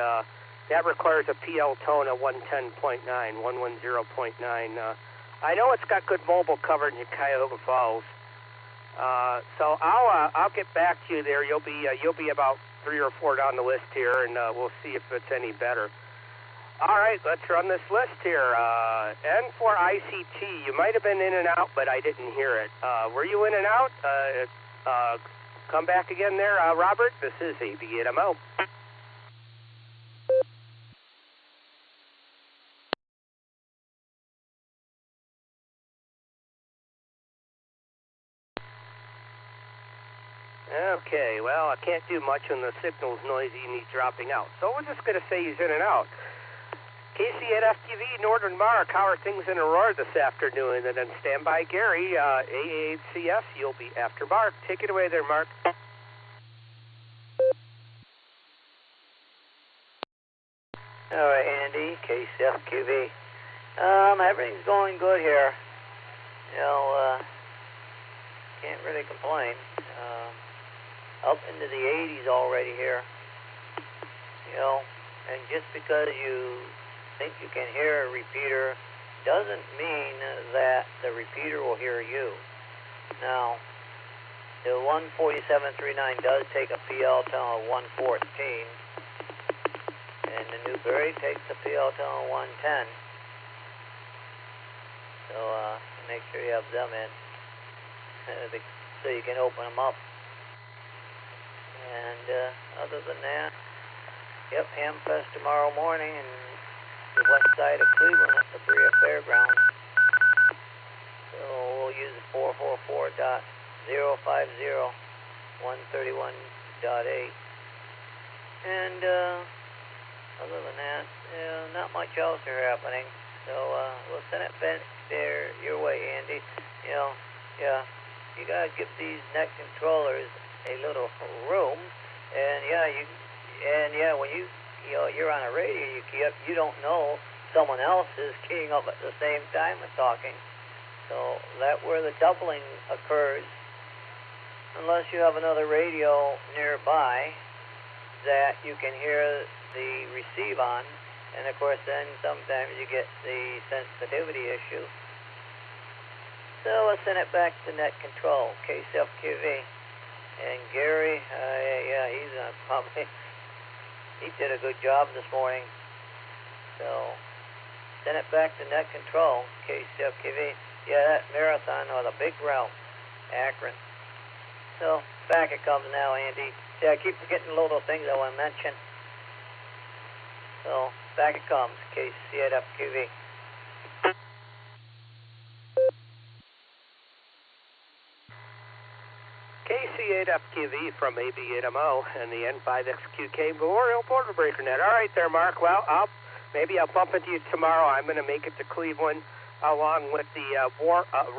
that requires a PL tone of 110.9, 110.9. I know it's got good mobile coverage in Cuyahoga Falls, so I'll get back to you there. You'll be about 3 or 4 down the list here, and we'll see if it's any better. All right, let's run this list here. N4 ICT, you might have been in and out, but I didn't hear it. Were you in and out? Come back again there, Robert. This is AB8MO. Okay, well, I can't do much when the signal's noisy and he's dropping out. So we're just going to say he's in and out. KC8FTV, Northern Mark, how are things in Aurora this afternoon? And then stand by Gary, AA8CS, you'll be after Mark. Take it away there, Mark. All right, Andy, KCFQV. Everything's going good here. Can't really complain. Up into the 80s already here. And just because you think you can hear a repeater doesn't mean that the repeater will hear you. Now, the 147.39 does take a PL tone of 114, and the Newberry takes a PL tone of 110. So make sure you have them in so you can open them up. And other than that, yep, Hamfest tomorrow morning in the west side of Cleveland at the Berea Fairgrounds. So we'll use 444.050.131.8. And other than that, not much else are happening. So we'll send it back there your way, Andy. You gotta give these neck controllers a little room. And when you're on a radio, you don't know someone else is keying up at the same time and talking. So that's where the doubling occurs, unless you have another radio nearby that you can hear the receive on. And of course then sometimes you get the sensitivity issue. So let's send it back to net control, KCFQV. And Gary, he's probably, he did a good job this morning. So send it back to net control, KCFQV. Yeah, that marathon or the big route, Akron. So back it comes now, Andy. See, I keep forgetting little things I want to mention. So back it comes, KC8FQV. KC8FQV from AB8MO and the N5XQK Memorial Border Breaker Net. All right there, Mark. Well, maybe I'll bump into you tomorrow. I'm going to make it to Cleveland along with the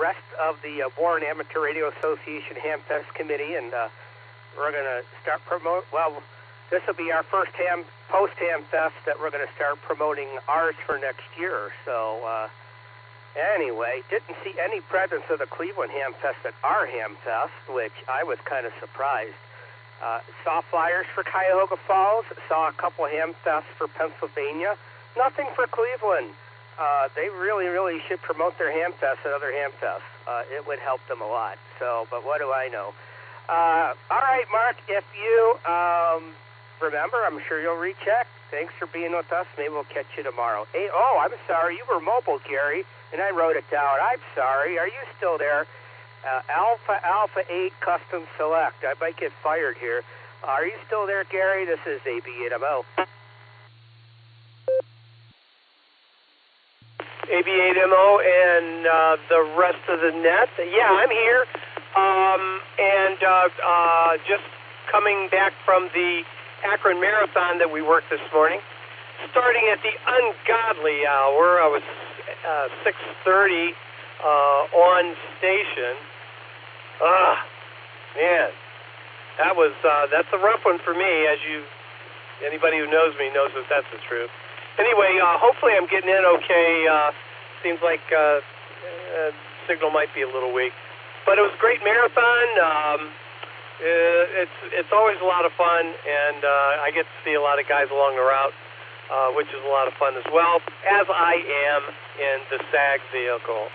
rest of the Warren Amateur Radio Association Hamfest Committee, and we're going to start this will be our first post-Hamfest that we're going to start promoting ours for next year. So anyway, didn't see any presence of the Cleveland Hamfest at our Hamfest, which I was kind of surprised. Saw flyers for Cuyahoga Falls, saw a couple Hamfests for Pennsylvania, nothing for Cleveland. They really, really should promote their Hamfests at other Hamfests. It would help them a lot. So, but what do I know? All right, Mark, if you remember, I'm sure you'll recheck. Thanks for being with us. Maybe we'll catch you tomorrow. Hey, I'm sorry. You were mobile, Gary, and I wrote it down. I'm sorry. Are you still there? Alpha 8 Custom Select. I might get fired here. Are you still there, Gary? This is AB8MO. AB8MO and the rest of the net. Yeah, I'm here. Just coming back from the Akron Marathon that we worked this morning. Starting at the ungodly hour, I was 6:30 on station. Man, that's a rough one for me. Anybody who knows me knows that that's the truth. Anyway, hopefully I'm getting in okay. Seems like signal might be a little weak, but it was a great marathon. It's always a lot of fun, and I get to see a lot of guys along the route, which is a lot of fun as well, as I am in the SAG vehicle.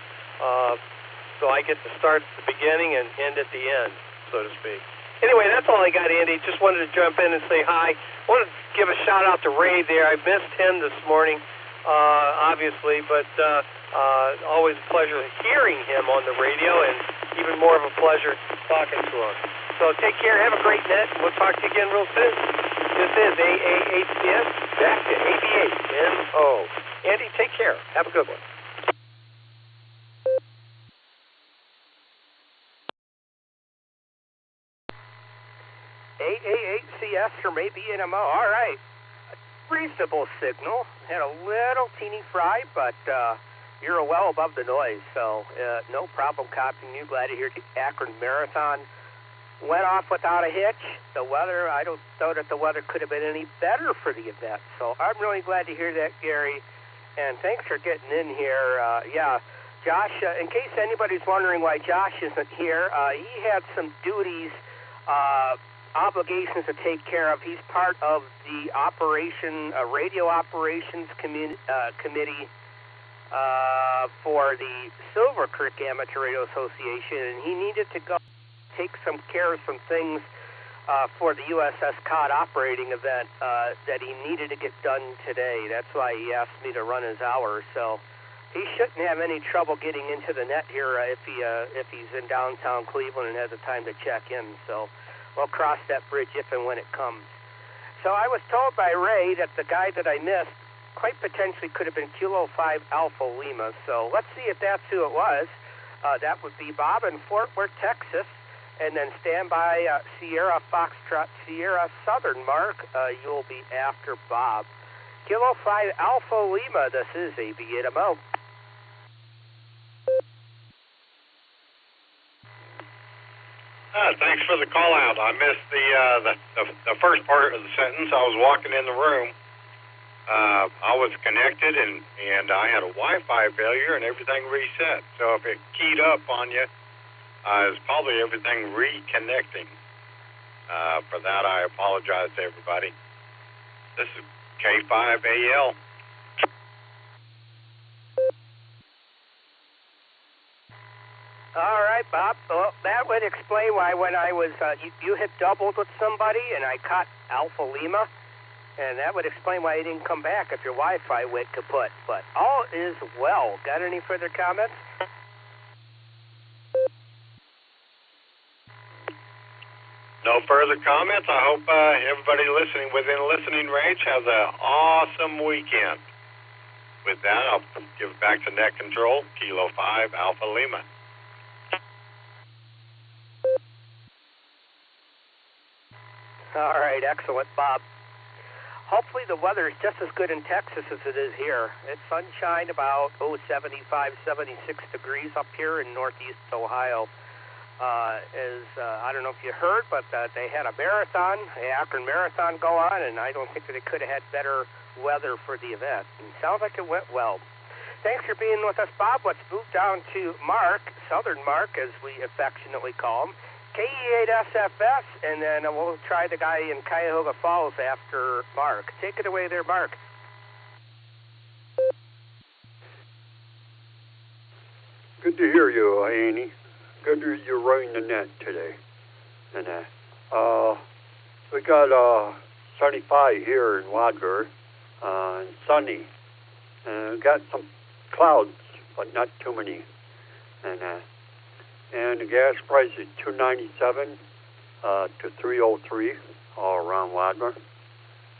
So I get to start at the beginning and end at the end, so to speak. Anyway, that's all I got, Andy. Just wanted to jump in and say hi. I wanted to give a shout-out to Ray there. I missed him this morning, obviously, but always a pleasure hearing him on the radio, and even more of a pleasure talking to him. So take care. Have a great net. We'll talk to you again real soon. This is AA8CS, back to AB8MO. Andy, take care. Have a good one. AA8CS from AB8MO. All right. reasonable signal. Had a little teeny fry, but you're well above the noise, so no problem copying you. Glad to hear the Akron Marathon went off without a hitch. The weather, I don't know that the weather could have been any better for the event, so I'm really glad to hear that, Gary, and thanks for getting in here. Josh, in case anybody's wondering why Josh isn't here, he had some duties, obligations to take care of. He's part of the radio operations committee for the Silver Creek Amateur Radio Association, and he needed to go take some care of some things for the USS Cod operating event that he needed to get done today. That's why he asked me to run his hours. So he shouldn't have any trouble getting into the net here if he's in downtown Cleveland and has the time to check in. So we'll cross that bridge if and when it comes. So I was told by Ray that the guy that I missed quite potentially could have been Kilo 5 Alpha Lima. So let's see if that's who it was. That would be Bob in Fort Worth, Texas. And then stand by Sierra Foxtrot Sierra Southern Mark. You'll be after Bob. Kilo 5 Alpha Lima, this is AB8MO. Thanks for the call out. I missed the first part of the sentence. I was walking in the room. I was connected and I had a Wi-Fi failure and everything reset. So if it keyed up on you, it's probably everything reconnecting. For that, I apologize to everybody. This is K5AL. All right, Bob. Well, that would explain why when I was, you hit doubled with somebody and I caught Alpha Lima, and that would explain why you didn't come back if your Wi-Fi went kaput. But all is well. Got any further comments? No further comments. I hope everybody listening within listening range has an awesome weekend. With that, I'll give it back to net control, Kilo 5 Alpha Lima. All right, excellent, Bob. Hopefully the weather is just as good in Texas as it is here. It's sunshine, about 75, 76 degrees up here in northeast Ohio. I don't know if you heard, but they had a marathon, the Akron Marathon go on, and I don't think that it could have had better weather for the event. And it sounds like it went well. Thanks for being with us, Bob. Let's move down to Mark, Southern Mark, as we affectionately call him, KE8SFS, and then we'll try the guy in Cuyahoga Falls after Mark. Take it away there, Mark. Good to hear you, Annie. Good to hear you running the net today. And we got 75 here in Wadger, and sunny. And we got some clouds, but not too many. And the gas price is $2.97 to $3.03 all around Wadmer.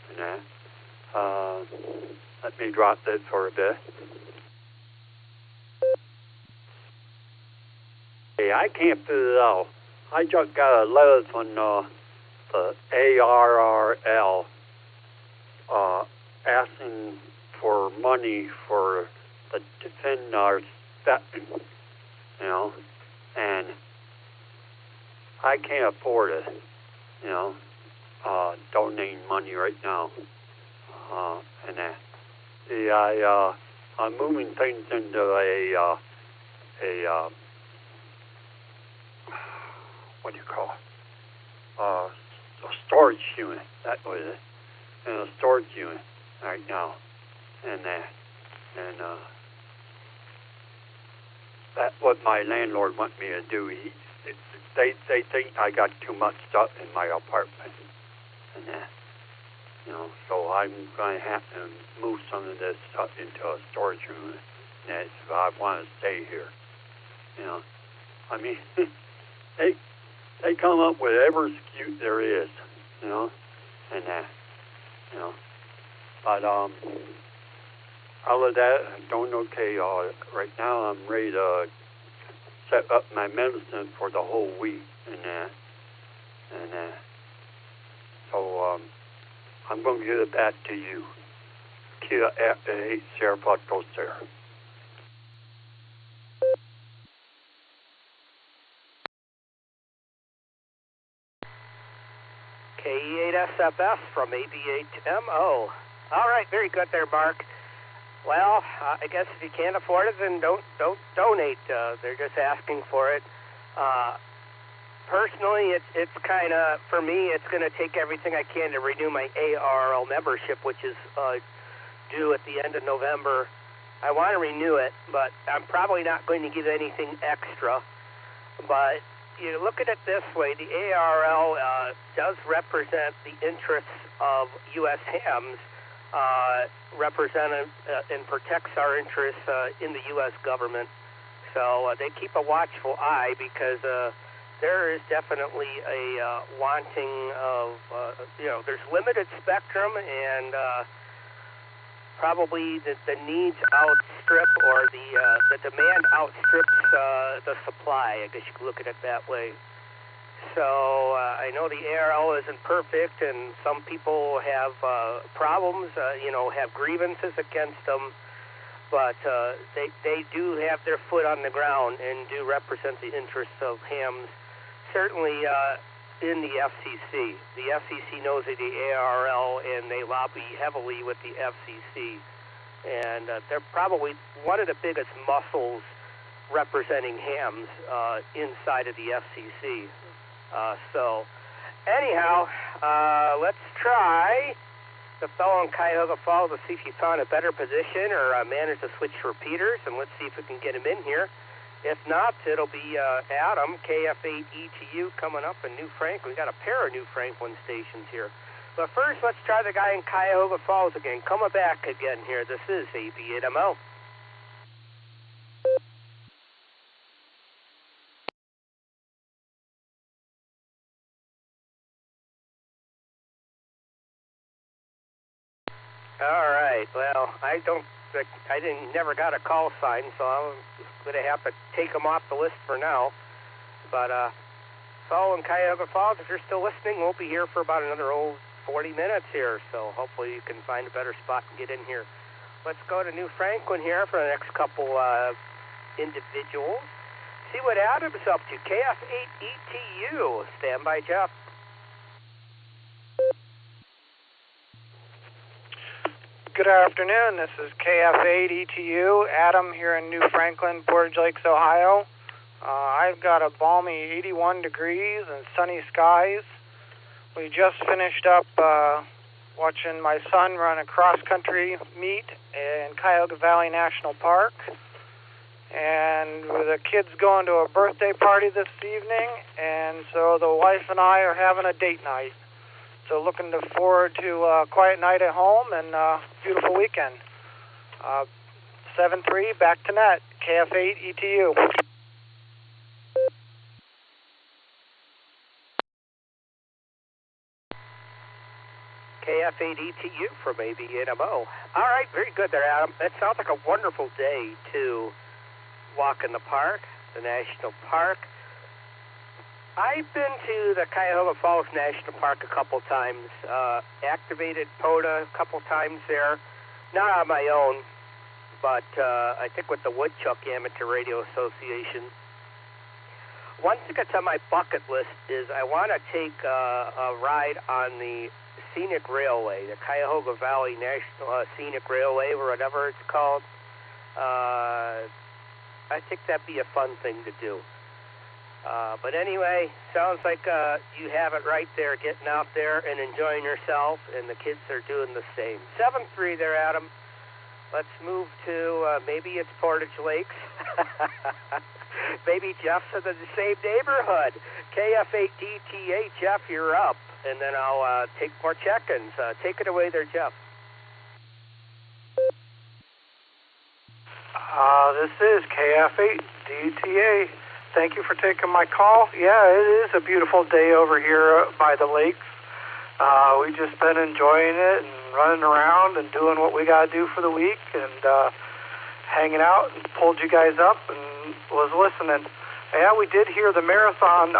And let me drop this for a bit. Hey, I can't figure it out. I just got a letter from the ARRL asking for money for the defend our veterans, you know, and I can't afford it, you know, donating money right now, and I'm moving things into a what do you call it? A storage unit. That was it. In a storage unit right now, and that's what my landlord wants me to do. They think I got too much stuff in my apartment, and you know, so I'm going to have to move some of this stuff into a storage unit. And if I want to stay here, you know, I mean, they come up with every excuse there is, you know, and you know, but other than that, I'm doing okay. Right now, I'm ready to set up my medicine for the whole week, and so I'm going to give it back to you. KFA Sierra Foxtrot there. KE8SFS from AB8MO. All right, very good there, Mark. Well, I guess if you can't afford it, then don't donate. They're just asking for it. Personally, it's kind of, for me, it's going to take everything I can to renew my ARL membership, which is due at the end of November. I want to renew it, but I'm probably not going to give anything extra. But you look at it this way, the ARL does represent the interests of U.S. hams, represent and protects our interests in the U.S. government. So they keep a watchful eye because there is definitely a wanting of, there's limited spectrum and probably the needs outstrip, or the demand outstrips the supply. I guess you could look at it that way. So I know the ARL isn't perfect, and some people have problems, have grievances against them, but they do have their foot on the ground and do represent the interests of hams, certainly in the FCC. The FCC knows of the ARL, and they lobby heavily with the FCC. And they're probably one of the biggest muscles representing hams inside of the FCC. So, anyhow, let's try the fellow in Cuyahoga Falls to see if he found a better position or managed to switch repeaters, and let's see if we can get him in here. If not, it'll be Adam, KF8ETU, coming up in New Franklin. We got a pair of New Franklin stations here. But first, let's try the guy in Cuyahoga Falls again. Coming back again here. This is AB8MO. All right. Well, I never got a call sign, so I'm going to have to take them off the list for now. But fellow in Cuyahoga Falls, if you're still listening, we'll be here for about another 40 minutes here. So hopefully you can find a better spot and get in here. Let's go to New Franklin here for the next couple individuals. See what Adam's up to. KF8ETU. Stand by, Jeff. Good afternoon. This is KF8ETU, Adam here in New Franklin, Portage Lakes, Ohio. I've got a balmy 81 degrees and sunny skies. We just finished up watching my son run a cross-country meet in Cuyahoga Valley National Park. And with the kids going to a birthday party this evening, and so the wife and I are having a date night. So looking forward to a quiet night at home and a beautiful weekend. 7-3, back to net, KF8ETU. KF8ETU from AB8MO. All right, very good there, Adam. That sounds like a wonderful day to walk in the park, the national park. I've been to the Cuyahoga Falls National Park a couple times, activated POTA a couple times there, not on my own, but I think with the Woodchuck Amateur Radio Association. One thing that's on my bucket list is I want to take a ride on the Scenic Railway, the Cuyahoga Valley National Scenic Railway, or whatever it's called. I think that'd be a fun thing to do. But anyway, sounds like you have it right there, getting out there and enjoying yourself, and the kids are doing the same. 7-3 there, Adam. Let's move to, maybe it's Portage Lakes. Maybe Jeff's in the same neighborhood. KF8DTA, Jeff, you're up. And then I'll take more check-ins. Take it away there, Jeff. This is KF8DTA. Thank you for taking my call. Yeah, it is a beautiful day over here by the lakes. We've just been enjoying it and running around and doing what we got to do for the week and hanging out, and pulled you guys up and was listening. Yeah, we did hear the marathon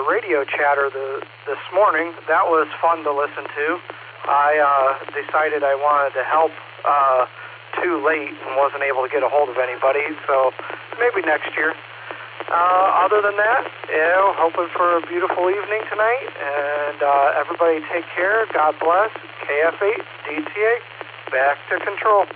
radio chatter this morning. That was fun to listen to. I decided I wanted to help too late and wasn't able to get a hold of anybody, so maybe next year. Other than that, hoping for a beautiful evening tonight, and everybody take care. God bless. KF8, DTA, back to control.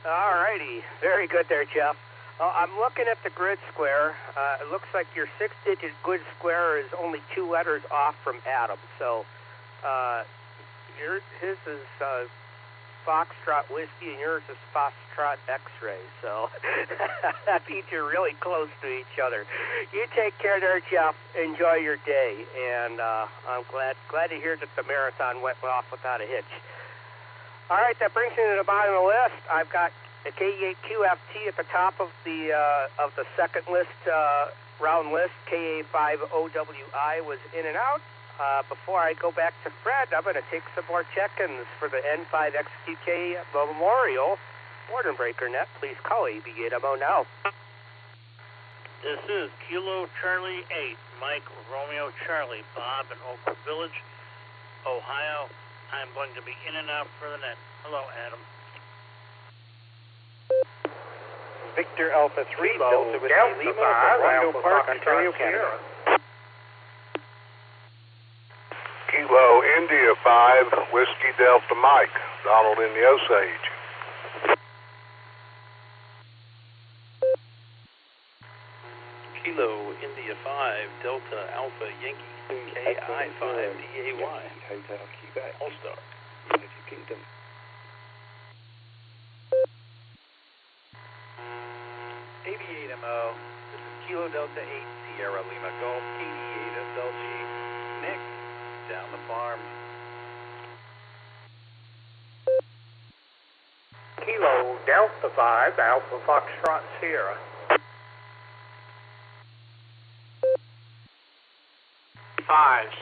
All righty. Very good there, Jeff. I'm looking at the grid square. It looks like your 6-digit grid square is only 2 letters off from Adam. So his is Foxtrot Whiskey and yours is Foxtrot X-Ray. So that means you're really close to each other. You take care there, Jeff. Enjoy your day. And I'm glad to hear that the marathon went off without a hitch. All right, that brings me to the bottom of the list. I've got the K8QFT at the top of the second list, round list. KA5OWI was in and out. Before I go back to Fred, I'm going to take some more check-ins for the N5XQK Memorial Boredom Breaker Net. Please call AB8MO now. This is Kilo Charlie 8, Mike Romeo Charlie, Bob in Oakwood Village, Ohio. I'm going to be in and out for the net. Hello, Adam. Victor Alpha 3, Delta Whiskey Lima, from Rondo Park, Ontario, Canada. Kilo India 5, Whiskey Delta Mike, Donald in the Osage. Kilo India 5, Delta Alpha Yankee, KI5DAY, Hotel Quebec, Allstar, United Kingdom. AB8MO, this is Kilo Delta 8, Sierra Lima Golf, KD8SLG, Nick, down the farm. Kilo Delta 5, Alpha Foxtrot Sierra.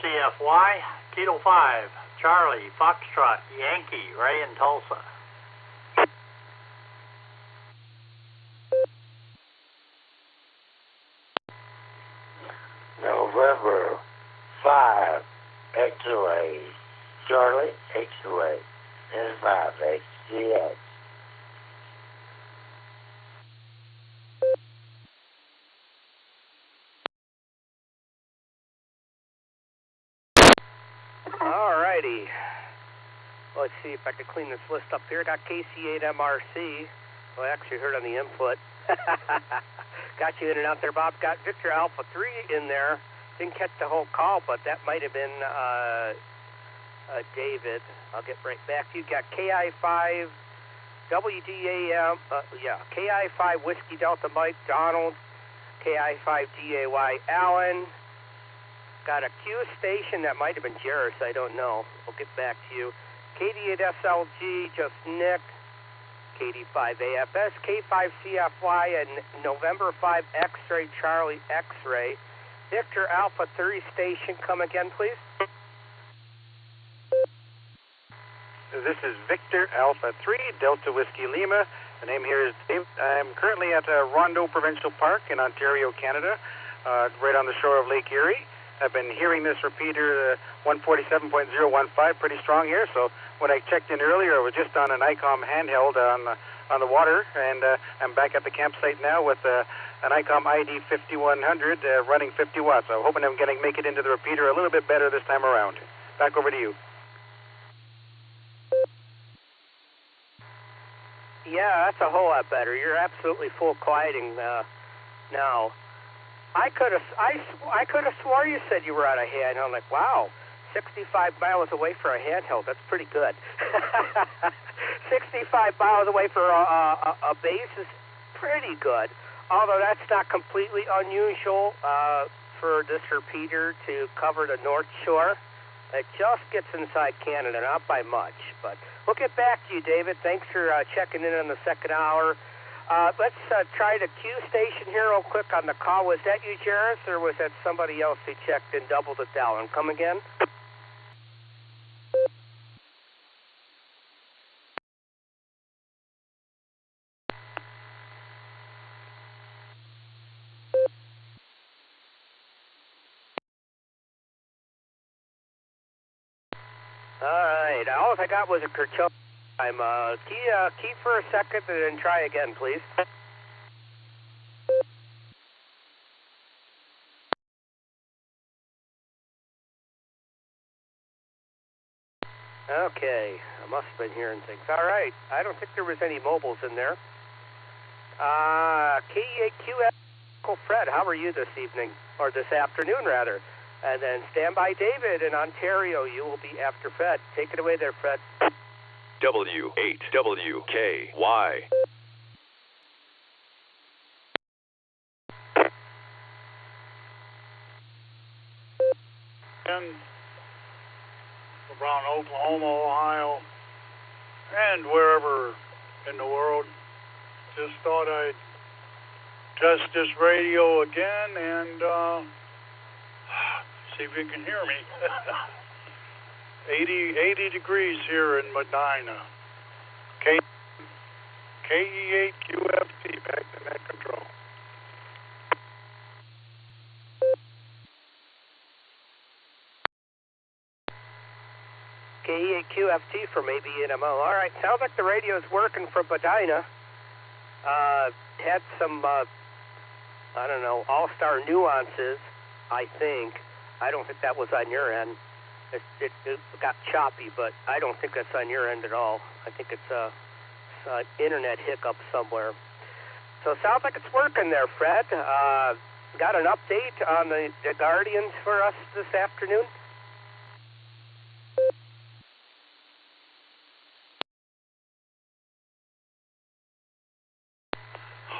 CFY, Kilo 5, Charlie, Foxtrot, Yankee, Ray in Tulsa. November 5, X-Ray, Charlie, X-Ray, N5, XGX. Alrighty. Let's see if I can clean this list up here. Got KC8MRC. Well, I actually heard on the input. Got you in and out there, Bob. Got Victor Alpha 3 in there. Didn't catch the whole call, but that might have been David. I'll get right back to you. Got KI5 WDAM. KI5 Whiskey Delta Mike Donald. KI5 DAY Allen. Got a Q station, that might have been Jairus, I don't know. We'll get back to you. KD8SLG, just Nick. KD5AFS, K5CFY, and November 5 X-Ray Charlie X-Ray. Victor Alpha 3 station, come again, please. This is Victor Alpha 3, Delta Whiskey Lima. The name here is Dave. I'm currently at Rondo Provincial Park in Ontario, Canada, right on the shore of Lake Erie. I've been hearing this repeater 147.015 pretty strong here, so when I checked in earlier, I was just on an ICOM handheld on the water, and I'm back at the campsite now with an ICOM ID 5100 running 50 watts. So I'm hoping I'm going to make it into the repeater a little bit better this time around. Back over to you. Yeah, that's a whole lot better. You're absolutely full quieting now. I could have swore you said you were out of hand. I'm like, wow, 65 miles away for a handheld. That's pretty good. 65 miles away for a base is pretty good. Although that's not completely unusual for this repeater to cover the North Shore. It just gets inside Canada, not by much. But we'll get back to you, David. Thanks for checking in on the second hour. Let's try the Q station here real quick on the call. Was that you, Jairus, or was that somebody else who checked and doubled it down? Come again? All right. All I got was a curtail time. Key for a second and then try again, please. Okay. I must have been hearing things. All right. I don't think there was any mobiles in there. KE8QF, Uncle Fred, how are you this evening? Or this afternoon, rather. And then standby David in Ontario. You will be after Fred. Take it away there, Fred. W8WKY. And around Oklahoma, Ohio, and wherever in the world. Just thought I'd test this radio again and see if you can hear me. 80 degrees here in Medina. KE8QFT, back to net control. KE8QFT from ABNMO. All right, sounds like the radio's working from Medina. Had some, I don't know, all-star nuances, I think. I don't think that was on your end. It got choppy, but I don't think that's on your end at all. I think it's an internet hiccup somewhere. So it sounds like it's working there, Fred. Got an update on the Guardians for us this afternoon?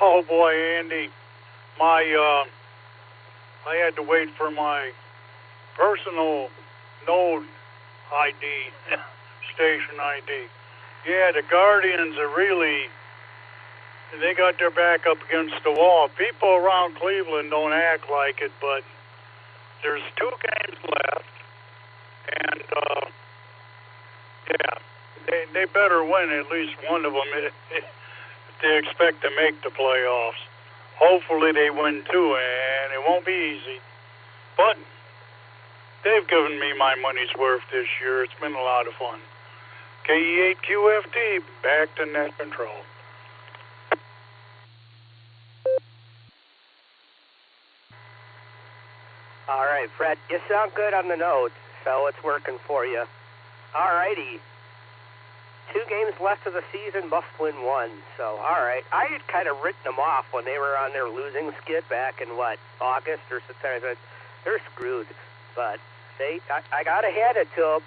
Oh boy, Andy, I had to wait for my personal node ID, station ID. Yeah, the Guardians are really, they got their back up against the wall. People around Cleveland don't act like it, but there's 2 games left, and yeah, they better win at least one of them. They expect to make the playoffs. Hopefully they win 2, and it won't be easy. But they've given me my money's worth this year. It's been a lot of fun. KE8QFT, back to net control. All right, Fred, you sound good on the node, so it's working for you. All righty. 2 games left of the season, must win 1. So, all right. I had kind of written them off when they were on their losing skid back in, August or September. They're screwed. But I got to hand it to them.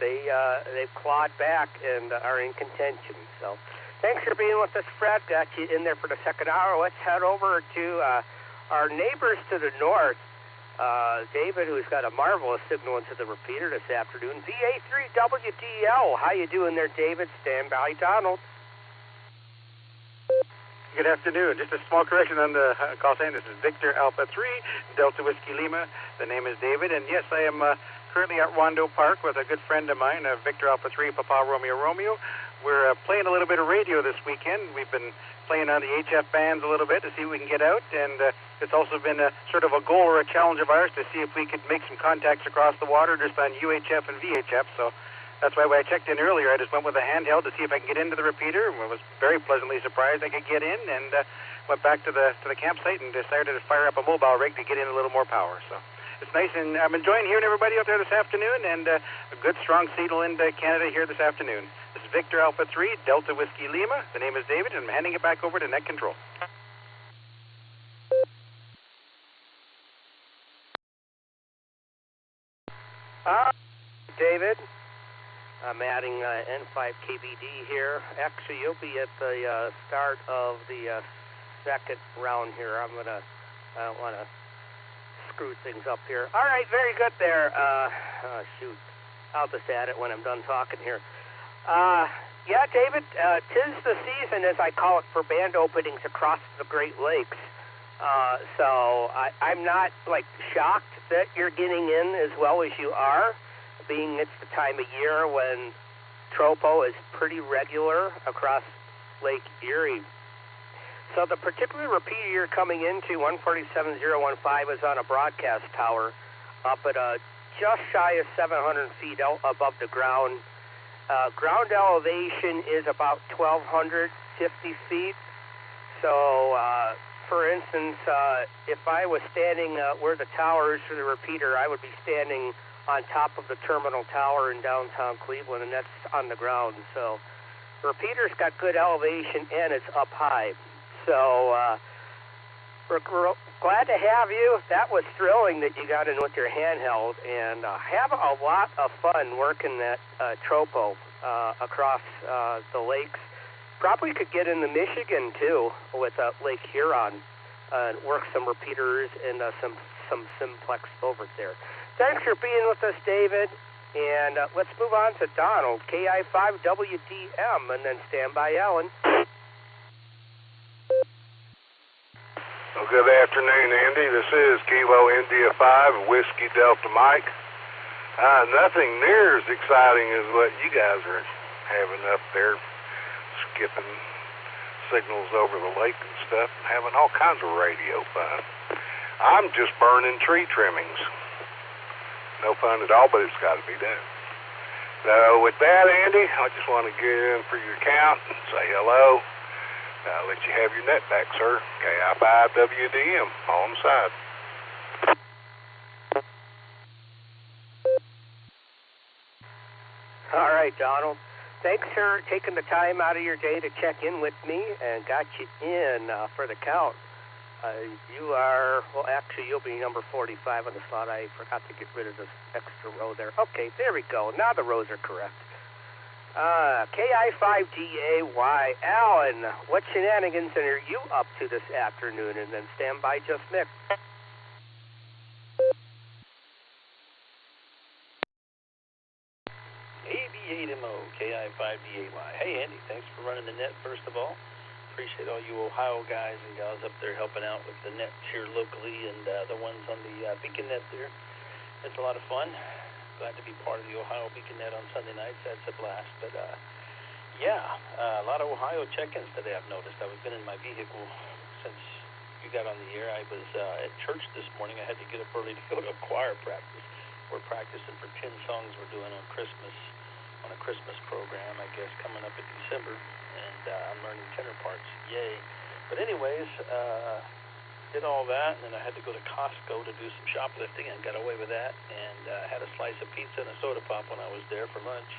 They've clawed back and are in contention. So, thanks for being with us, Fred. Got you in there for the second hour. Let's head over to our neighbors to the north. David, who's got a marvelous signal into the repeater this afternoon. VA3WDL. How you doing there, David? Stand by, Donald. Good afternoon. Just a small correction on the call sign. This is Victor Alpha 3, Delta Whiskey Lima. The name is David, and yes, I am currently at Rondo Park with a good friend of mine, Victor Alpha 3, Papa Romeo Romeo. We're playing a little bit of radio this weekend. We've been playing on the HF bands a little bit to see if we can get out, and it's also been a sort of a goal or a challenge of ours to see if we could make some contacts across the water just on UHF and VHF. So that's why when I checked in earlier, I just went with a handheld to see if I can get into the repeater. I was very pleasantly surprised I could get in, and went back to the campsite and decided to fire up a mobile rig to get in a little more power. So it's nice, and I'm enjoying hearing everybody out there this afternoon, and a good strong signal into Canada here this afternoon. This is Victor Alpha 3, Delta Whiskey Lima. The name is David, and I'm handing it back over to net control. David, I'm adding N5KBD here. Actually, you'll be at the start of the second round here. I don't want to screw things up here. All right, very good there. Shoot, I'll just add it when I'm done talking here. Yeah, David, 'tis the season, as I call it, for band openings across the Great Lakes. So I'm not, shocked that you're getting in as well as you are, being it's the time of year when tropo is pretty regular across Lake Erie. So the particular repeater you're coming into, 147015, is on a broadcast tower up at just shy of 700 feet above the ground. Ground elevation is about 1,250 feet. So, for instance, if I was standing where the tower is for the repeater, I would be standing on top of the terminal tower in downtown Cleveland, and that's on the ground. So, the repeater's got good elevation, and it's up high. So, we're glad to have you. That was thrilling that you got in with your handheld, and have a lot of fun working that tropo across the lakes. Probably could get into Michigan too with Lake Huron and work some repeaters and some simplex over there. Thanks for being with us, David. And let's move on to Donald, KI5WDM, and then stand by Alan. Well, good afternoon, Andy. This is Kilo India 5, Whiskey Delta Mike. Nothing near as exciting as what you guys are having up there, skipping signals over the lake and stuff, and having all kinds of radio fun. I'm just burning tree trimmings. No fun at all, but it's got to be done. So with that, Andy, I just want to get in for your count and say hello. I'll let you have your net back, sir. KI5WDM on the side. All right, Donald. Thanks for taking the time out of your day to check in with me and got you in for the count. You are, well, actually, you'll be number 45 on the slot. I forgot to get rid of this extra row there. Okay, there we go. Now the rows are correct. KI5GAY. Alan, what shenanigans are you up to this afternoon? And then stand by just Nick. AB8MO, KI5DAY. Hey, Andy, thanks for running the net, first of all. Appreciate all you Ohio guys and gals up there helping out with the nets here locally and the ones on the Beacon Net there. It's a lot of fun. Glad to be part of the Ohio Beacon Net on Sunday nights. That's a blast. But, a lot of Ohio check-ins today, I've noticed. I've been in my vehicle since you got on the air. I was at church this morning. I had to get up early to go to a choir practice. We're practicing for 10 songs we're doing on Christmas, on a Christmas program, I guess, coming up in December. And I'm learning tenor parts. Yay. But anyways, did all that, and then I had to go to Costco to do some shoplifting and got away with that, and had a slice of pizza and a soda pop when I was there for lunch.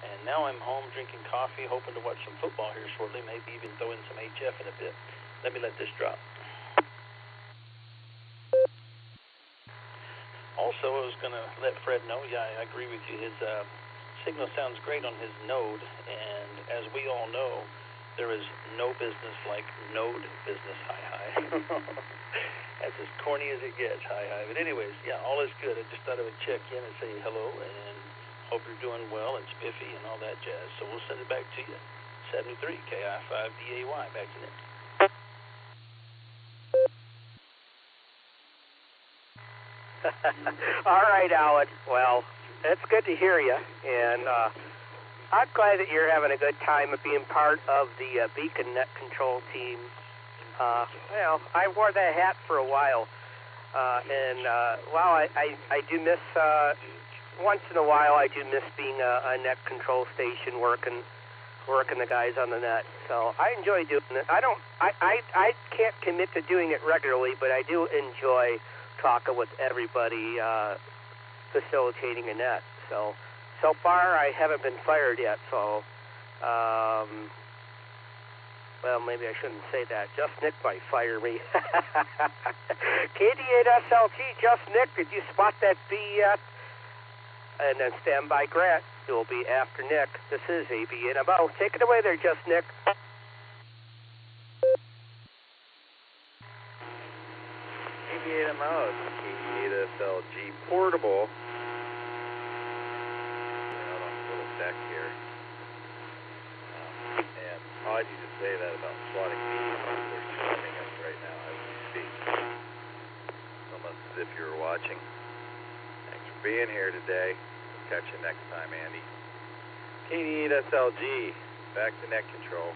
And now I'm home drinking coffee, hoping to watch some football here shortly, maybe even throw in some HF in a bit. Let me let this drop. Also, I was going to let Fred know, I agree with you, his signal sounds great on his node, and as we all know, there is no business like node business, hi. That's as corny as it gets, hi. But anyways, all is good. I just thought I would check in and say hello, and hope you're doing well and spiffy and all that jazz. So we'll send it back to you. 73, KI5DAY, back to Nick. All right, Alan. Well, it's good to hear you, and I'm glad that you're having a good time of being part of the Beacon Net Control team. I wore that hat for a while, and while I do miss, once in a while, I do miss being a net control station working the guys on the net. So I enjoy doing it. I can't commit to doing it regularly, but I do enjoy talking with everybody facilitating a net. So far I haven't been fired yet, so well, maybe I shouldn't say that. Just Nick might fire me. KD8SLG, Just Nick, did you spot that B yet? And then stand by Grant. You'll be after Nick. This is AB8MO. Take it away there, Just Nick. AB8MO, KD8SLG portable. Out on a little deck here. And odd you to say that about swatting bees. They're swarming us right now as we speak. It's almost as if you were watching. Thanks for being here today. We'll catch you next time, Andy. KD8SLG, back to net control.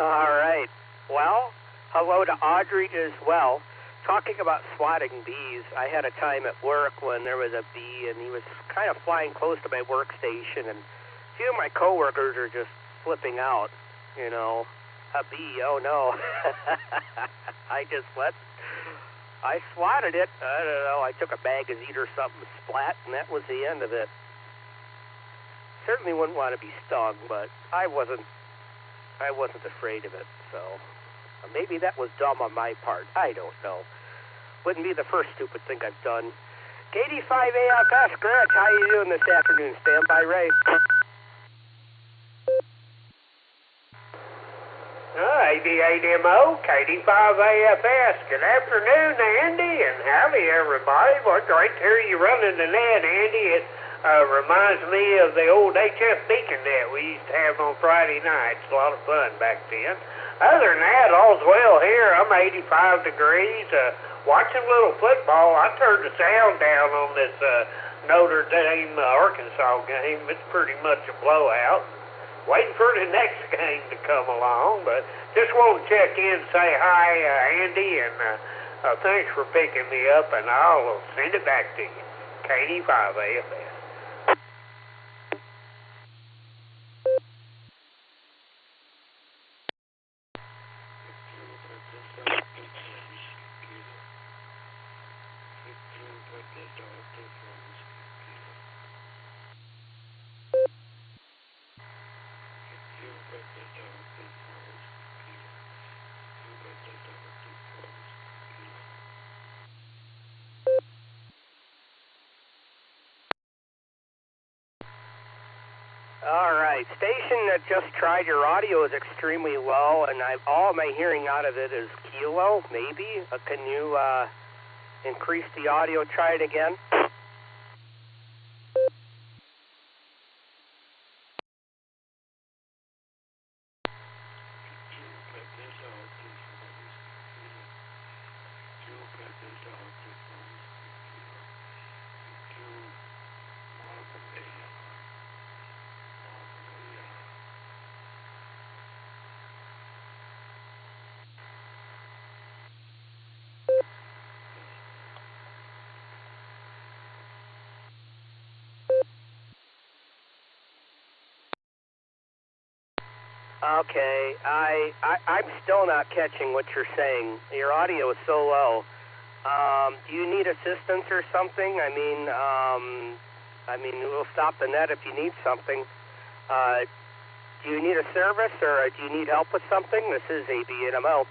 All right. Well, hello to Audrey as well. Talking about swatting bees, I had a time at work when there was a bee, and he was kind of flying close to my workstation, and a few of my coworkers are just flipping out, you know. A bee, oh no. I swatted it. I don't know, I took a magazine or something, splat, and that was the end of it. Certainly wouldn't want to be stung, but I wasn't afraid of it, so maybe that was dumb on my part. I don't know. Wouldn't be the first stupid thing I've done. KD5AFS, Grant, how you doing this afternoon? Stand by, Ray. AB8MO, KD5AFS. Good afternoon, Andy, and howdy, everybody. Well, great to hear you running the net, Andy. It reminds me of the old HF Beacon net we used to have on Friday nights. A lot of fun back then. Other than that, all's well here. I'm 85 degrees, watching a little football. I turned the sound down on this Notre Dame Arkansas game. It's pretty much a blowout. Waiting for the next game to come along, but just want to check in and say hi, Andy, and thanks for picking me up, and I'll send it back to you. KD5AFS. All right, station that just tried, your audio is extremely low, and all my hearing out of it is kilo, maybe. Can you increase the audio? Try it again. Okay, I'm still not catching what you're saying. Your audio is so low. Do you need assistance or something? I mean, we'll stop the net if you need something. Do you need a service, or do you need help with something? This is AB8MO.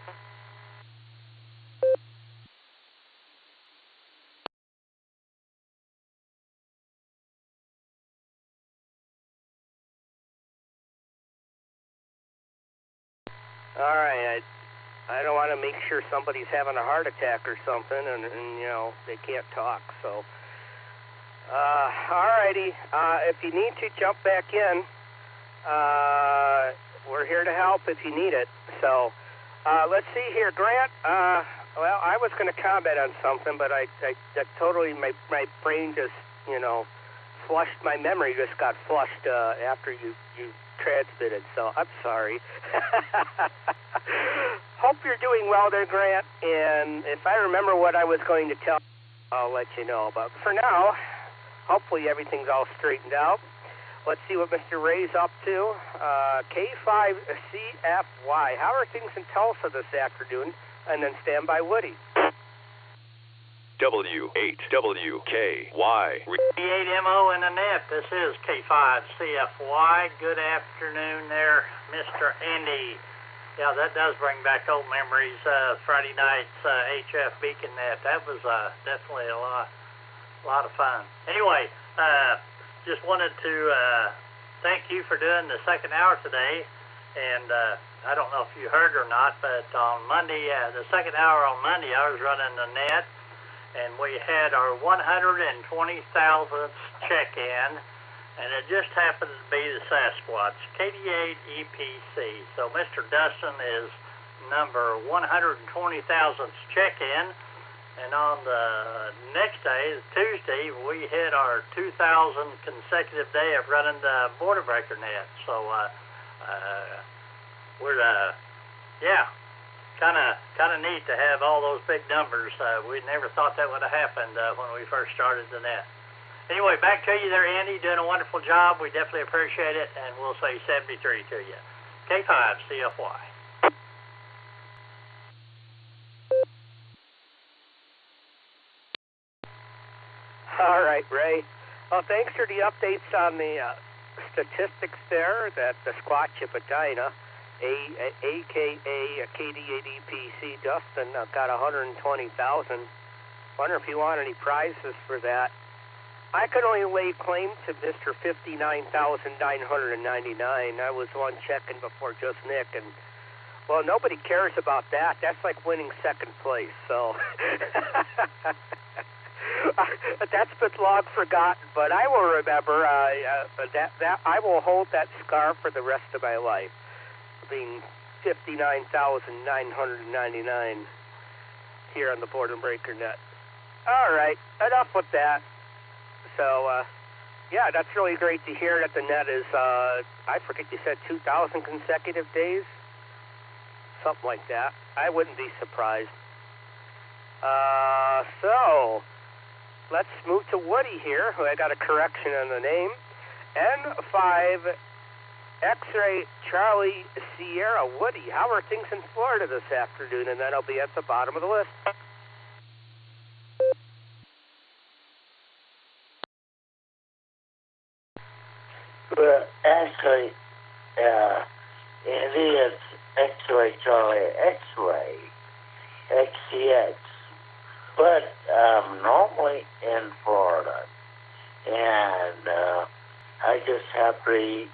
All right, I don't want to make sure somebody's having a heart attack or something, and you know, they can't talk, so. All righty, if you need to jump back in, we're here to help if you need it. So, let's see here, Grant. Well, I was going to comment on something, but I totally, my brain just, you know, flushed, my memory just got flushed after you transmitted, so I'm sorry. Hope you're doing well there, Grant, and if I remember what I was going to tell, I'll let you know. But for now, hopefully everything's all straightened out. Let's see what Mr. Ray's up to. K5CFY. How are things in Tulsa this afternoon? And then stand by Woody. W8WKY. B8MO in the net. This is K5CFY. Good afternoon there, Mr. Andy. Yeah, that does bring back old memories. Friday night's HF Beacon net. That was definitely a lot of fun. Anyway, just wanted to thank you for doing the second hour today. And I don't know if you heard or not, but on Monday, the second hour on Monday, I was running the net. And we had our 120,000th check-in, and it just happened to be the Sasquatch, KD8 EPC. So Mr. Dustin is number 120,000th check-in, and on the next day, Tuesday, we hit our 2,000 consecutive day of running the border breaker net. So we're, yeah, kind of neat to have all those big numbers. We never thought that would have happened when we first started the net. Anyway, back to you there, Andy. Doing a wonderful job. We definitely appreciate it, and we'll say 73 to you. K5 CFY. All right, Ray. Well, thanks for the updates on the statistics there that the Squat Chipotina, a.k.a. KD8EPC Dustin, got 120,000. Wonder if you want any prizes for that. I could only lay claim to Mr. 59,999. I was one checking before just Nick, and well, nobody cares about that. That's like winning second place. So that's been long forgotten, but I will remember that I will hold that scar for the rest of my life, being 59,999 here on the Boredom Breaker net. All right, enough with that. So, yeah, that's really great to hear that the net is, I forget you said 2,000 consecutive days? Something like that. I wouldn't be surprised. So, let's move to Woody here, who I got a correction on the name. N5 X-Ray Charlie Sierra Woody. How are things in Florida this afternoon? And then I'll be at the bottom of the list. Well, actually, it is X-Ray Charlie X-Ray XCX, but I'm normally in Florida, and I just happen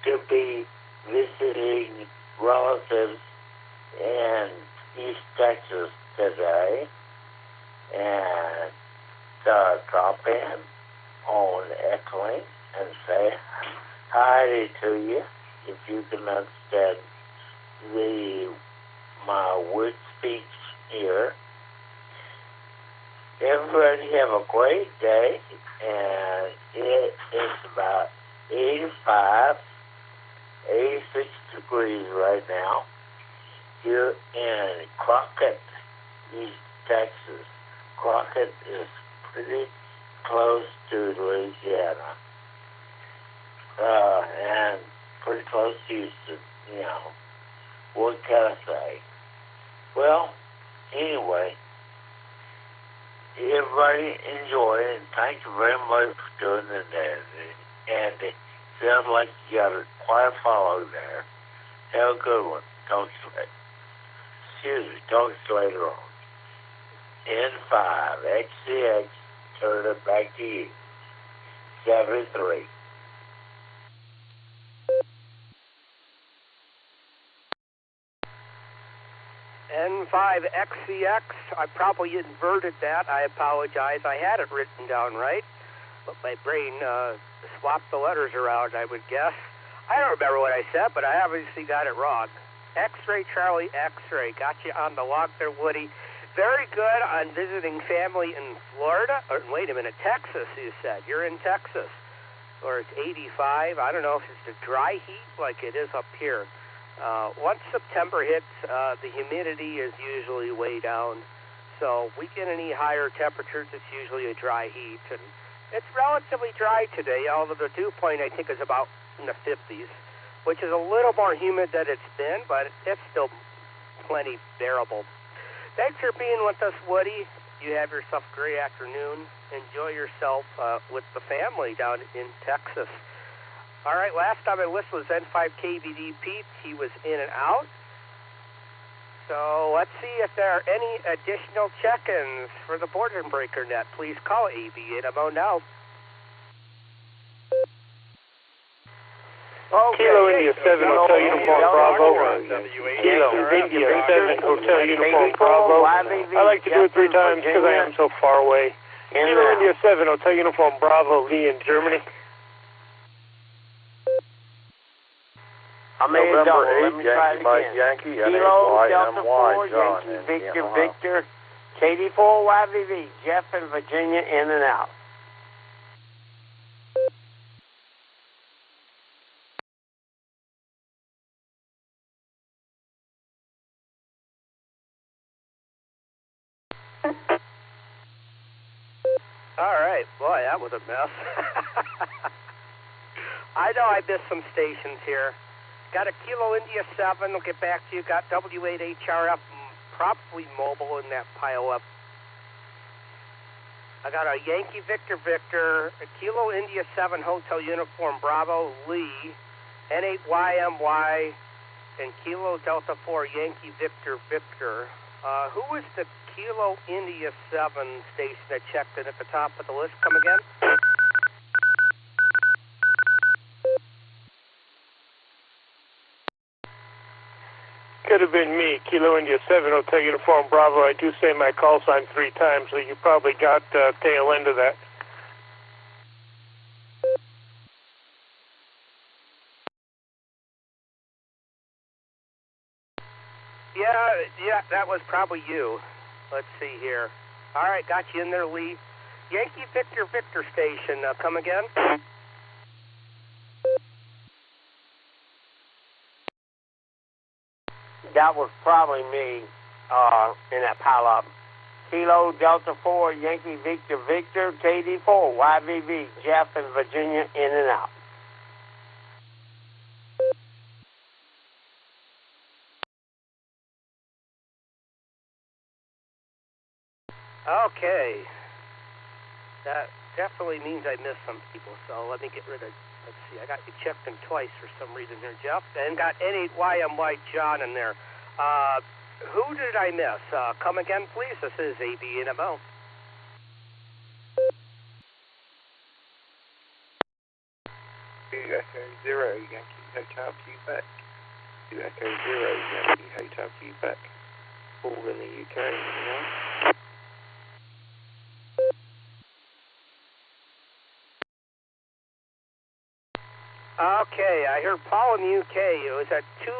to be visiting relatives in East Texas today, and drop in on Echolink and say hi to you, if you can understand my word speech here. Everybody have a great day, and it is about 85, 86 degrees right now here in Crockett, East Texas. Crockett is pretty close to Louisiana, and pretty close to Houston, you know. What can I say? Well, anyway, everybody enjoy it, and thank you very much for doing the net. And it sounds like you got a quiet follow there. Have a good one. Talk to you later on. N5 XCX, turn it back to you. 73. N5XCX, I probably inverted that. I apologize. I had it written down right, but my brain swapped the letters around, I would guess. I don't remember what I said, but I obviously got it wrong. X-Ray Charlie X-Ray. Got you on the log there, Woody. Very good on visiting family in Florida. Or, wait a minute, Texas, you said. You're in Texas. Or it's 85. I don't know if it's the dry heat like it is up here. Once September hits, the humidity is usually way down. So we get any higher temperatures, it's usually a dry heat. And it's relatively dry today, although the dew point, I think, is about in the 50s, which is a little more humid than it's been, but it's still plenty bearable. Thanks for being with us, Woody. You have yourself a great afternoon. Enjoy yourself with the family down in Texas. All right, last on my list was N5KVD Pete. He was in and out. So let's see if there are any additional check-ins for the Boredom Breaker net. Please call AB8MO now. Okay. Kilo India 7 Hotel Uniform Bravo. Kilo India 7 Hotel Uniform Bravo. I like to do it 3 times because I am so far away. Kilo India 7 Hotel Uniform Bravo, Lee in Germany. I made a double. Let me try it again. Yankee, Kilo Delta 4, John, Yankee Victor, KD4 YVV, Jeff in Virginia, in and out. All right, boy, that was a mess. I know I missed some stations here. Got a Kilo India 7, we'll get back to you. Got W8HRF, probably mobile in that pile up. I got a Yankee Victor Victor, a Kilo India 7 Hotel Uniform Bravo Lee, N8YMY, and Kilo Delta 4 Yankee Victor Victor. Who was the Kilo India 7 station that checked in at the top of the list? Come again? Could have been me, Kilo India 7 Hotel Uniform Bravo. I do say my call sign 3 times, so you probably got tail end of that. Yeah, that was probably you. Let's see here. All right, got you in there, Lee. Yankee Victor Victor station, come again? That was probably me in that pile-up. Kilo Delta 4 Yankee Victor Victor KD4 YVV Jeff in Virginia in and out. Okay. That definitely means I missed some people, so let me get rid of, let's see, I got you checked in twice for some reason here, Jeff, and got N8YMY John in there. Who did I miss? Come again, please. This is ABNMO. Echo 0 Yankee Hotel Quebec. Echo 0 Yankee Hotel Quebec. All in the UK, yeah. Okay, I heard Paul in the UK. It was at 2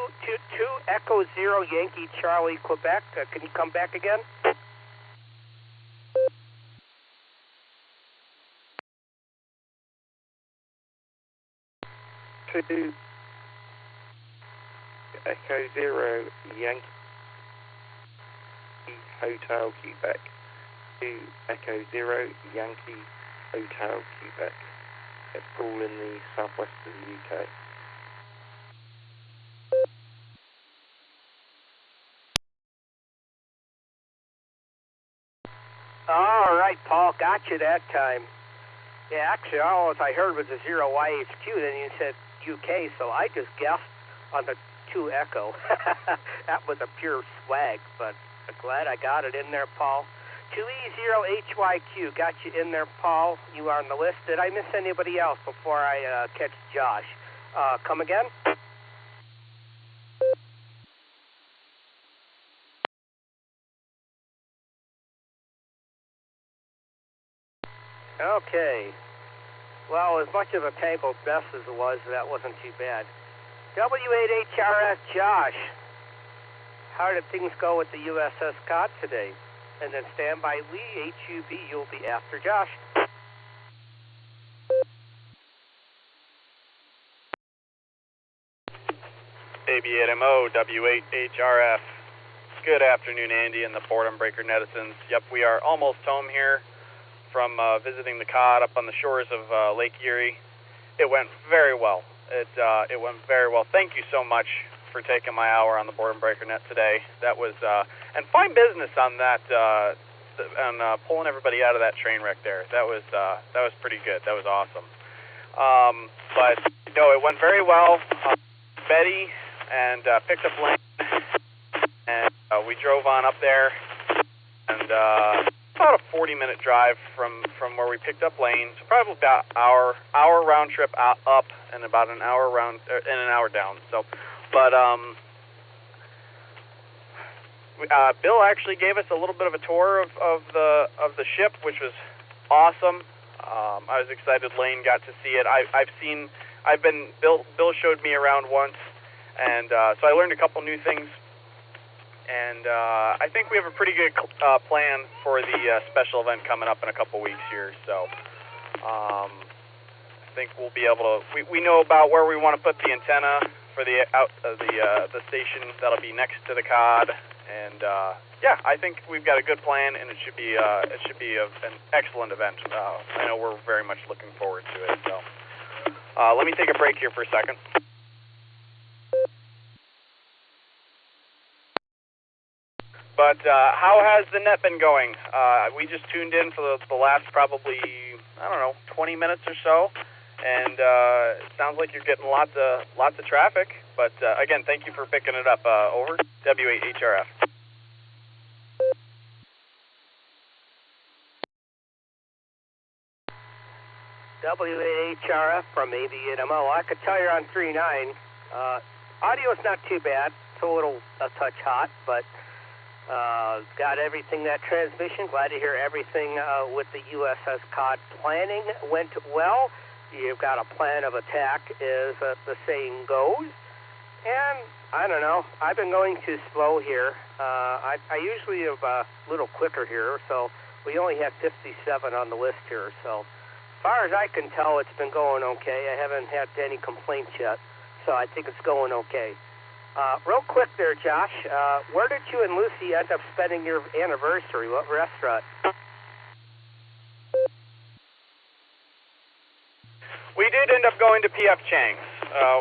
Echo 0 Yankee Charlie Quebec. Can you come back again? To Echo 0 Yankee Hotel Quebec. To Echo 0 Yankee Hotel Quebec. It's all in the southwest of the UK. All right, Paul, got you that time. Yeah, actually, all I heard was a 0 YHQ, then you said UK, so I just guessed on the 2 Echo. That was a pure swag, but I'm glad I got it in there, Paul. 2E0HYQ, got you in there, Paul. You are on the list. Did I miss anybody else before I catch Josh? Come again? Okay. Well, as much of a tangled mess as it was, that wasn't too bad. W8HRF Josh. How did things go with the USS Scott today? And then stand by Lee, HUB, you'll be after Josh. AB8MO, W8HRF. Good afternoon, Andy and the Boredom Breaker netizens. Yep, we are almost home here from visiting the cod up on the shores of Lake Erie. It went very well. It went very well. Thank you so much for taking my hour on the Boredom Breaker net today. That was and fine business on that and pulling everybody out of that train wreck there. That was pretty good. That was awesome. But no, it went very well. Betty and picked up Lane, and we drove on up there, and about a 40-minute drive from where we picked up Lane. So probably about hour round trip up and about an hour round and an hour down. So. But Bill actually gave us a little bit of a tour of the ship, which was awesome. I was excited Lane got to see it. Bill showed me around once, and so I learned a couple new things. And I think we have a pretty good plan for the special event coming up in a couple weeks here. So I think we'll be able to. We know about where we want to put the antenna for the station that'll be next to the cod, And yeah, I think we've got a good plan, and it should be an excellent event. I know we're very much looking forward to it. So let me take a break here for a second. But how has the net been going? We just tuned in for the last probably, I don't know, 20 minutes or so, and it sounds like you're getting lots of traffic. But again, thank you for picking it up. Over. W8HRF. W8HRF from ABNMO. I could tell you're on 3.9. Audio's not too bad. It's a touch hot, but got everything, that transmission. Glad to hear everything with the USS Cod planning went well. You've got a plan of attack, as the saying goes. And I don't know, I've been going too slow here. I usually am a little quicker here, so we only have 57 on the list here. So as far as I can tell, it's been going okay. I haven't had any complaints yet, so I think it's going okay. Real quick there, Josh, where did you and Lucy end up spending your anniversary? What restaurant? We did end up going to P.F. Chang's.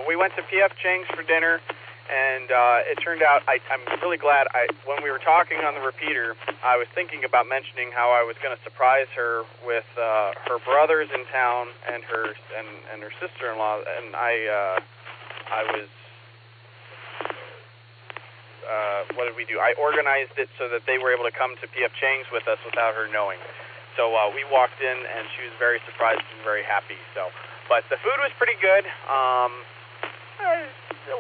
We went to P.F. Chang's for dinner, and it turned out, I'm really glad, when we were talking on the repeater, I was thinking about mentioning how I was going to surprise her with her brothers in town and her sister-in-law, and I was... what did we do? I organized it so that they were able to come to P.F. Chang's with us without her knowing. So we walked in, and she was very surprised and very happy. So, but the food was pretty good. A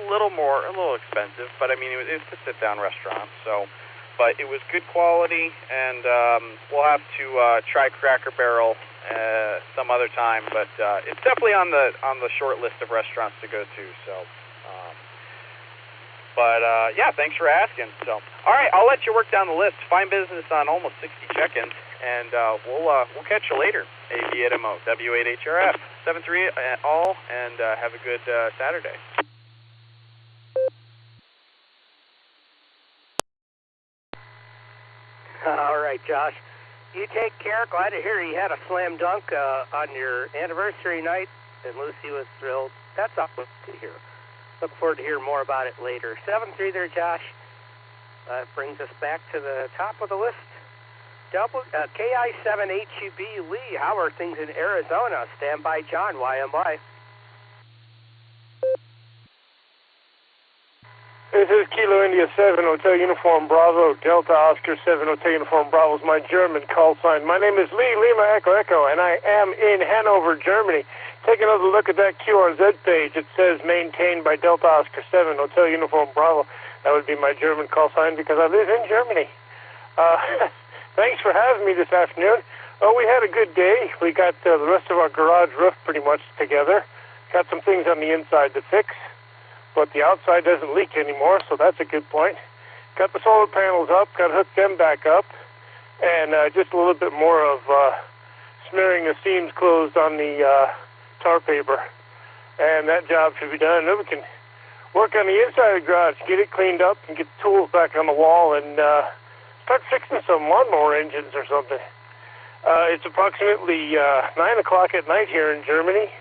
little expensive, but I mean it was a sit-down restaurant. So, but it was good quality, and we'll have to try Cracker Barrel some other time. But it's definitely on the short list of restaurants to go to. So. But, yeah, thanks for asking. So, all right, I'll let you work down the list. Fine business on almost 60 check-ins, and we'll catch you later. ABNMO, W8HRF, 7-3 all, and have a good Saturday. All right, Josh. You take care. Glad to hear you had a slam dunk on your anniversary night, and Lucy was thrilled. That's awesome to hear. Look forward to hearing more about it later. 7-3 there, Josh. Brings us back to the top of the list. KI7HUB Lee, how are things in Arizona? Stand by, John, YMY. This is Kilo India 7 Hotel Uniform Bravo, Delta Oscar 7 Hotel Uniform Bravo is my German call sign. My name is Lee Lima Echo Echo, and I am in Hanover, Germany. Take another look at that QRZ page. It says maintained by Delta Oscar 7 Hotel Uniform Bravo. That would be my German call sign because I live in Germany. Thanks for having me this afternoon. Oh, we had a good day. We got the rest of our garage roof pretty much together. Got some things on the inside to fix, but the outside doesn't leak anymore, so that's a good point. Got the solar panels up, got to hook them back up, and just a little bit more of smearing the seams closed on the tar paper, and that job should be done. And then we can work on the inside of the garage, get it cleaned up, and get the tools back on the wall, and start fixing some lawnmower engines or something. It's approximately 9 o'clock at night here in Germany.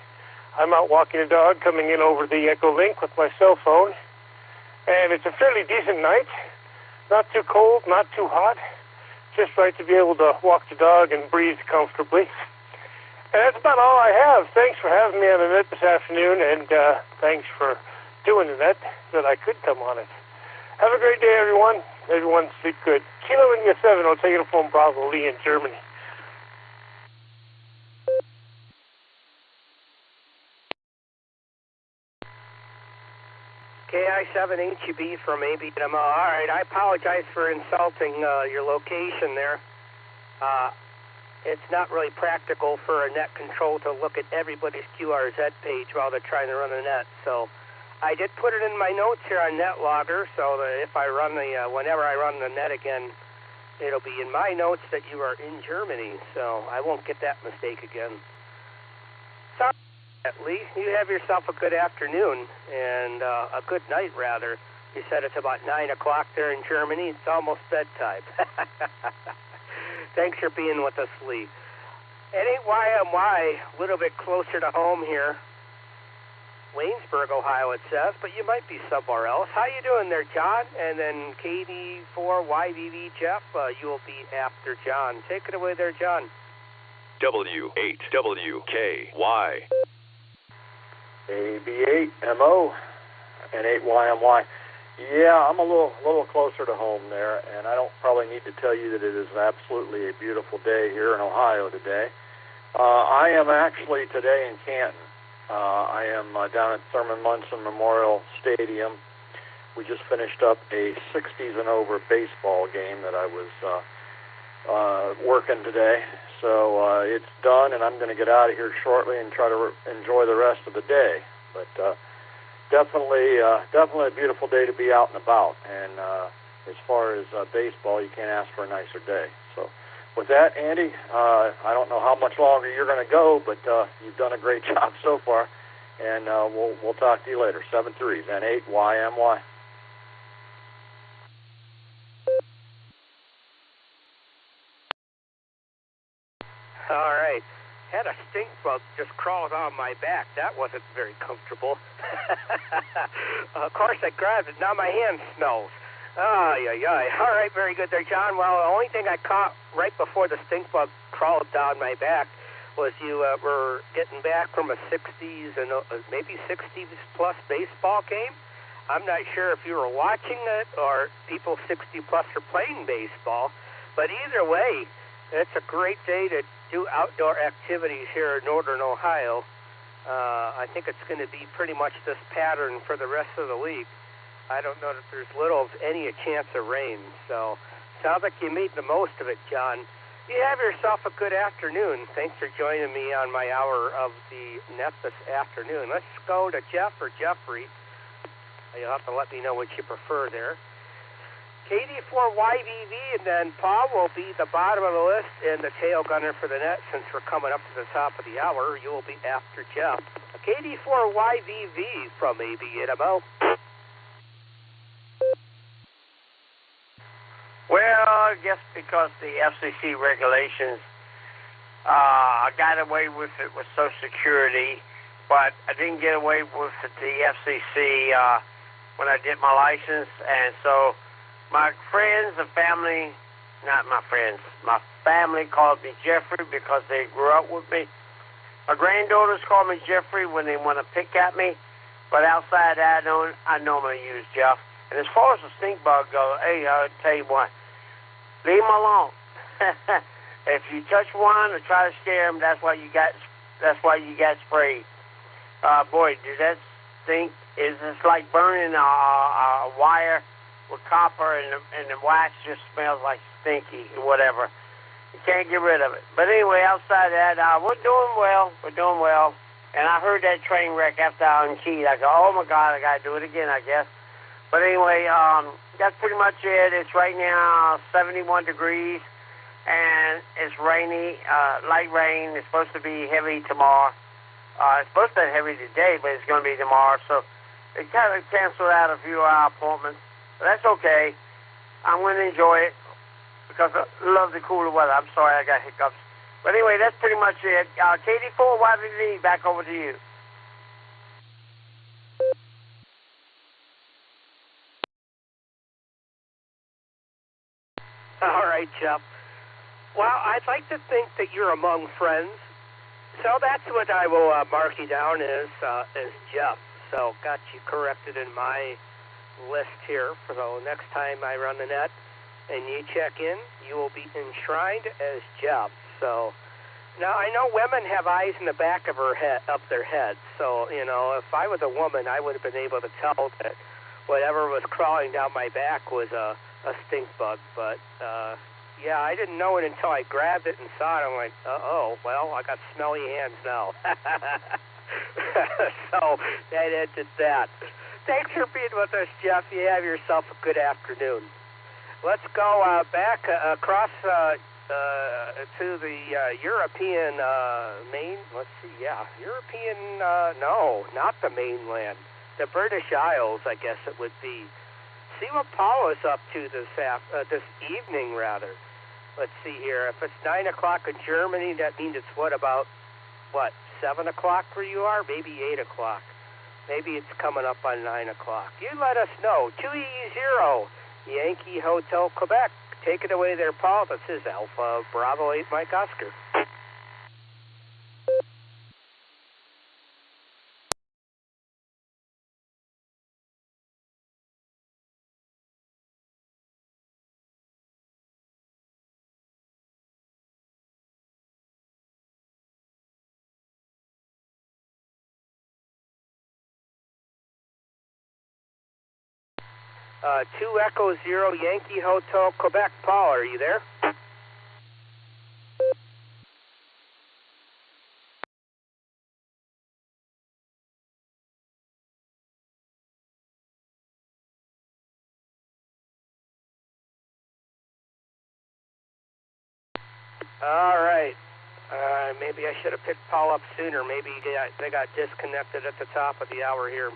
I'm out walking a dog, coming in over the Echolink with my cell phone, and it's a fairly decent night. Not too cold, not too hot, just right to be able to walk the dog and breathe comfortably. And that's about all I have. Thanks for having me on the net this afternoon, and thanks for doing the net that I could come on it. Have a great day, everyone. Everyone sleep good. Kilo India 7, Hotel Uniform Bravo, Lee in Germany. KI7HUB from ABNMO. All right, I apologize for insulting your location there. It's not really practical for a net control to look at everybody's QRZ page while they're trying to run a net. So I did put it in my notes here on NetLogger, so that if I run whenever I run the net again, it'll be in my notes that you are in Germany. So I won't get that mistake again. Sorry, Lee. You have yourself a good afternoon and a good night, rather. You said it's about 9 o'clock there in Germany. It's almost bedtime. Thanks for being with us, Lee. NAYMY, a little bit closer to home here. Waynesburg, Ohio, it says, but you might be somewhere else. How you doing there, John? And then KD4YVV, Jeff, you will be after John. Take it away there, John. W8WKY. AB8MO and 8YMY. Yeah, I'm a little closer to home there, and I don't probably need to tell you that it is absolutely a beautiful day here in Ohio today. I am actually today in Canton. I am down at Thurman Munson Memorial Stadium. We just finished up a 60s and over baseball game that I was working today. So it's done, and I'm going to get out of here shortly and try to enjoy the rest of the day. But definitely a beautiful day to be out and about. And as far as baseball, you can't ask for a nicer day. So with that, Andy, I don't know how much longer you're going to go, but you've done a great job so far. And we'll talk to you later. 7-3s and 8YMY. All right. Had a stink bug just crawled on my back. That wasn't very comfortable. Of course, I grabbed it. Now my hand smells. Ay. All right, very good there, John. Well, the only thing I caught right before the stink bug crawled down my back was you were getting back from a 60s and maybe 60s plus baseball game. I'm not sure if you were watching it or people 60 plus are playing baseball, but either way, it's a great day to do outdoor activities here in northern Ohio. I think it's going to be pretty much this pattern for the rest of the week. I don't know that there's little, if any, a chance of rain. So sounds like you made the most of it, John. You have yourself a good afternoon. Thanks for joining me on my hour of the net this afternoon. Let's go to Jeff or Jeffrey. You'll have to let me know what you prefer there. KD4YVV, and then Paul will be the bottom of the list and the tail gunner for the net since we're coming up to the top of the hour. You will be after Jeff. KD4YVV from AB8MO. Well, I guess because the FCC regulations, I got away with it with Social Security, but I didn't get away with the FCC when I did my license, and so my friends and family, not my friends, my family called me Jeffrey because they grew up with me. My granddaughters call me Jeffrey when they want to pick at me, but outside that, I normally use Jeff. And as far as the stink bug goes, hey, I'll tell you what, leave them alone. If you touch one or try to scare them, that's why you got sprayed. Boy, dude, that stink is just like burning a wire with copper, and the wax just smells like stinky or whatever. You can't get rid of it. But anyway, outside that, we're doing well. We're doing well. And I heard that train wreck after I unkeyed. I go, oh my God, I got to do it again, I guess. But anyway, that's pretty much it. It's right now 71 degrees, and it's rainy, light rain. It's supposed to be heavy tomorrow. It's supposed to be heavy today, but it's going to be tomorrow. So they kind of canceled out a few of our appointments. But that's okay. I'm going to enjoy it because I love the cooler weather. I'm sorry I got hiccups. But anyway, that's pretty much it. KD4YVV, back over to you. All right, Jeff. Well, I'd like to think that you're among friends. So that's what I will mark you down as Jeff. So got you corrected in my list here for the next time I run the net and you check in, you will be enshrined as Jeff. So now I know women have eyes in the back of their heads. So, you know, if I was a woman, I would have been able to tell that whatever was crawling down my back was a stink bug. But yeah, I didn't know it until I grabbed it and saw it. I'm like, oh, well, I got smelly hands now. So that ended that. Thanks for being with us, Jeff. You have yourself a good afternoon. Let's go back across to the European European, no, not the mainland. The British Isles, I guess it would be. see what Paul is up to this evening, rather. Let's see here. If it's 9 o'clock in Germany, that means it's about 7 o'clock where you are? Maybe 8 o'clock. Maybe it's coming up on 9 o'clock. You let us know. 2E0, Yankee Hotel, Quebec. Take it away there, Paul. This is Alpha Bravo 8 Mike Oscar. Two Echo Zero Yankee Hotel, Quebec. Paul, are you there? All right. Maybe I should have picked Paul up sooner. Maybe they got disconnected at the top of the hour here.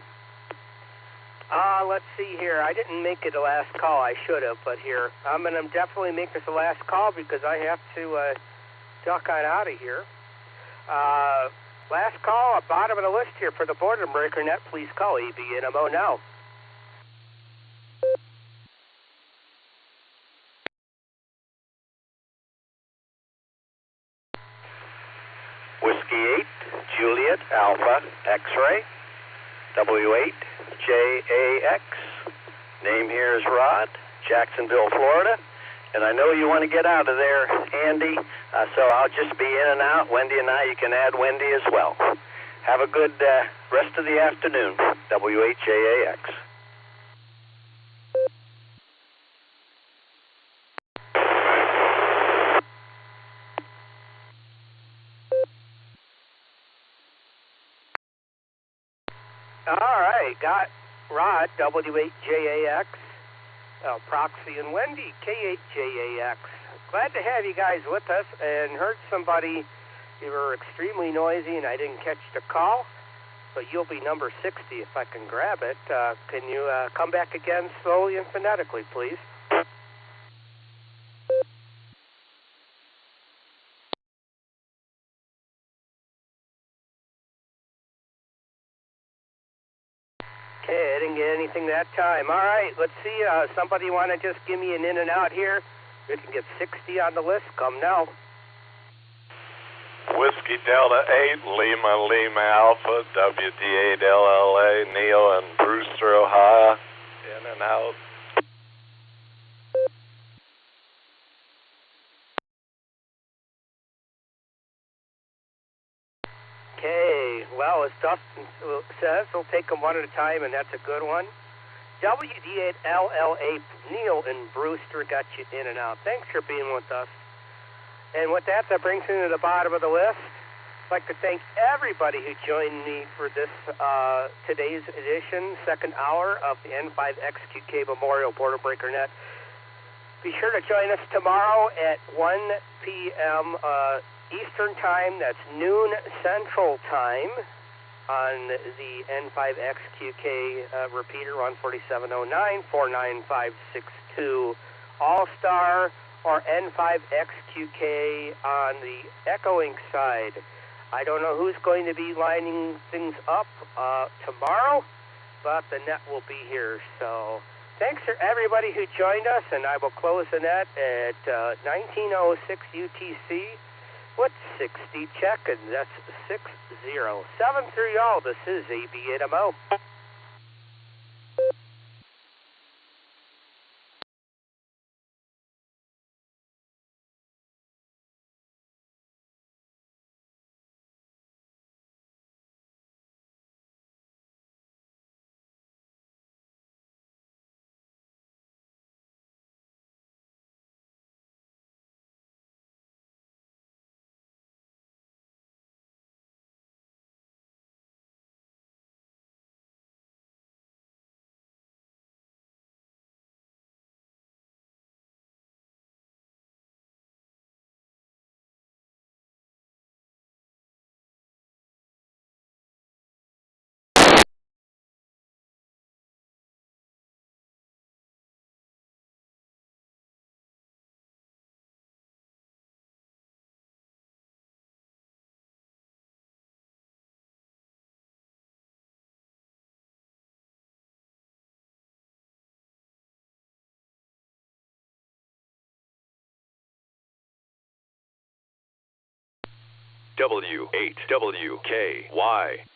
Let's see here. I didn't make it the last call. I should have, but here. I'm going to definitely make this the last call because I have to duck on out of here. Last call, bottom of the list here for the Boredom Breaker Net. Please call ABNMO now. Whiskey 8, Juliet, Alpha, X-Ray, W8, JAX. Name here is Rod, Jacksonville, Florida. And I know you want to get out of there, Andy, so I'll just be in and out. Wendy and I, you can add Wendy as well. Have a good rest of the afternoon, W8JAX. All right, got Rod, W8JAX, Proxy, and Wendy, K8JAX. Glad to have you guys with us, and heard somebody, you were extremely noisy, and I didn't catch the call, but you'll be number 60 if I can grab it. Can you come back again slowly and phonetically, please? Okay, I didn't get anything that time. All right, let's see. Somebody want to just give me an in and out here? We can get 60 on the list. Come now. Whiskey Delta 8, Lima Alpha, WD8 LLA, Neil and Brewster, Ohio. In and out. Okay, well, as Dustin says, we'll take them one at a time, and that's a good one. WD8 LLA, Neil and Brewster got you in and out. Thanks for being with us. And with that, that brings me to the bottom of the list. I'd like to thank everybody who joined me for this today's edition, second hour of the N5XQK Memorial Border Breaker Net. Be sure to join us tomorrow at 1 p.m. Eastern Time. That's noon Central Time on the N5XQK repeater, 14709-49562 Allstar, or N5XQK on the Echolink side. I don't know who's going to be lining things up tomorrow, but the net will be here. So thanks for everybody who joined us, and I will close the net at 1906 UTC with 60 check-ins. That's 6073 all. This is ABNMO. W8WKY.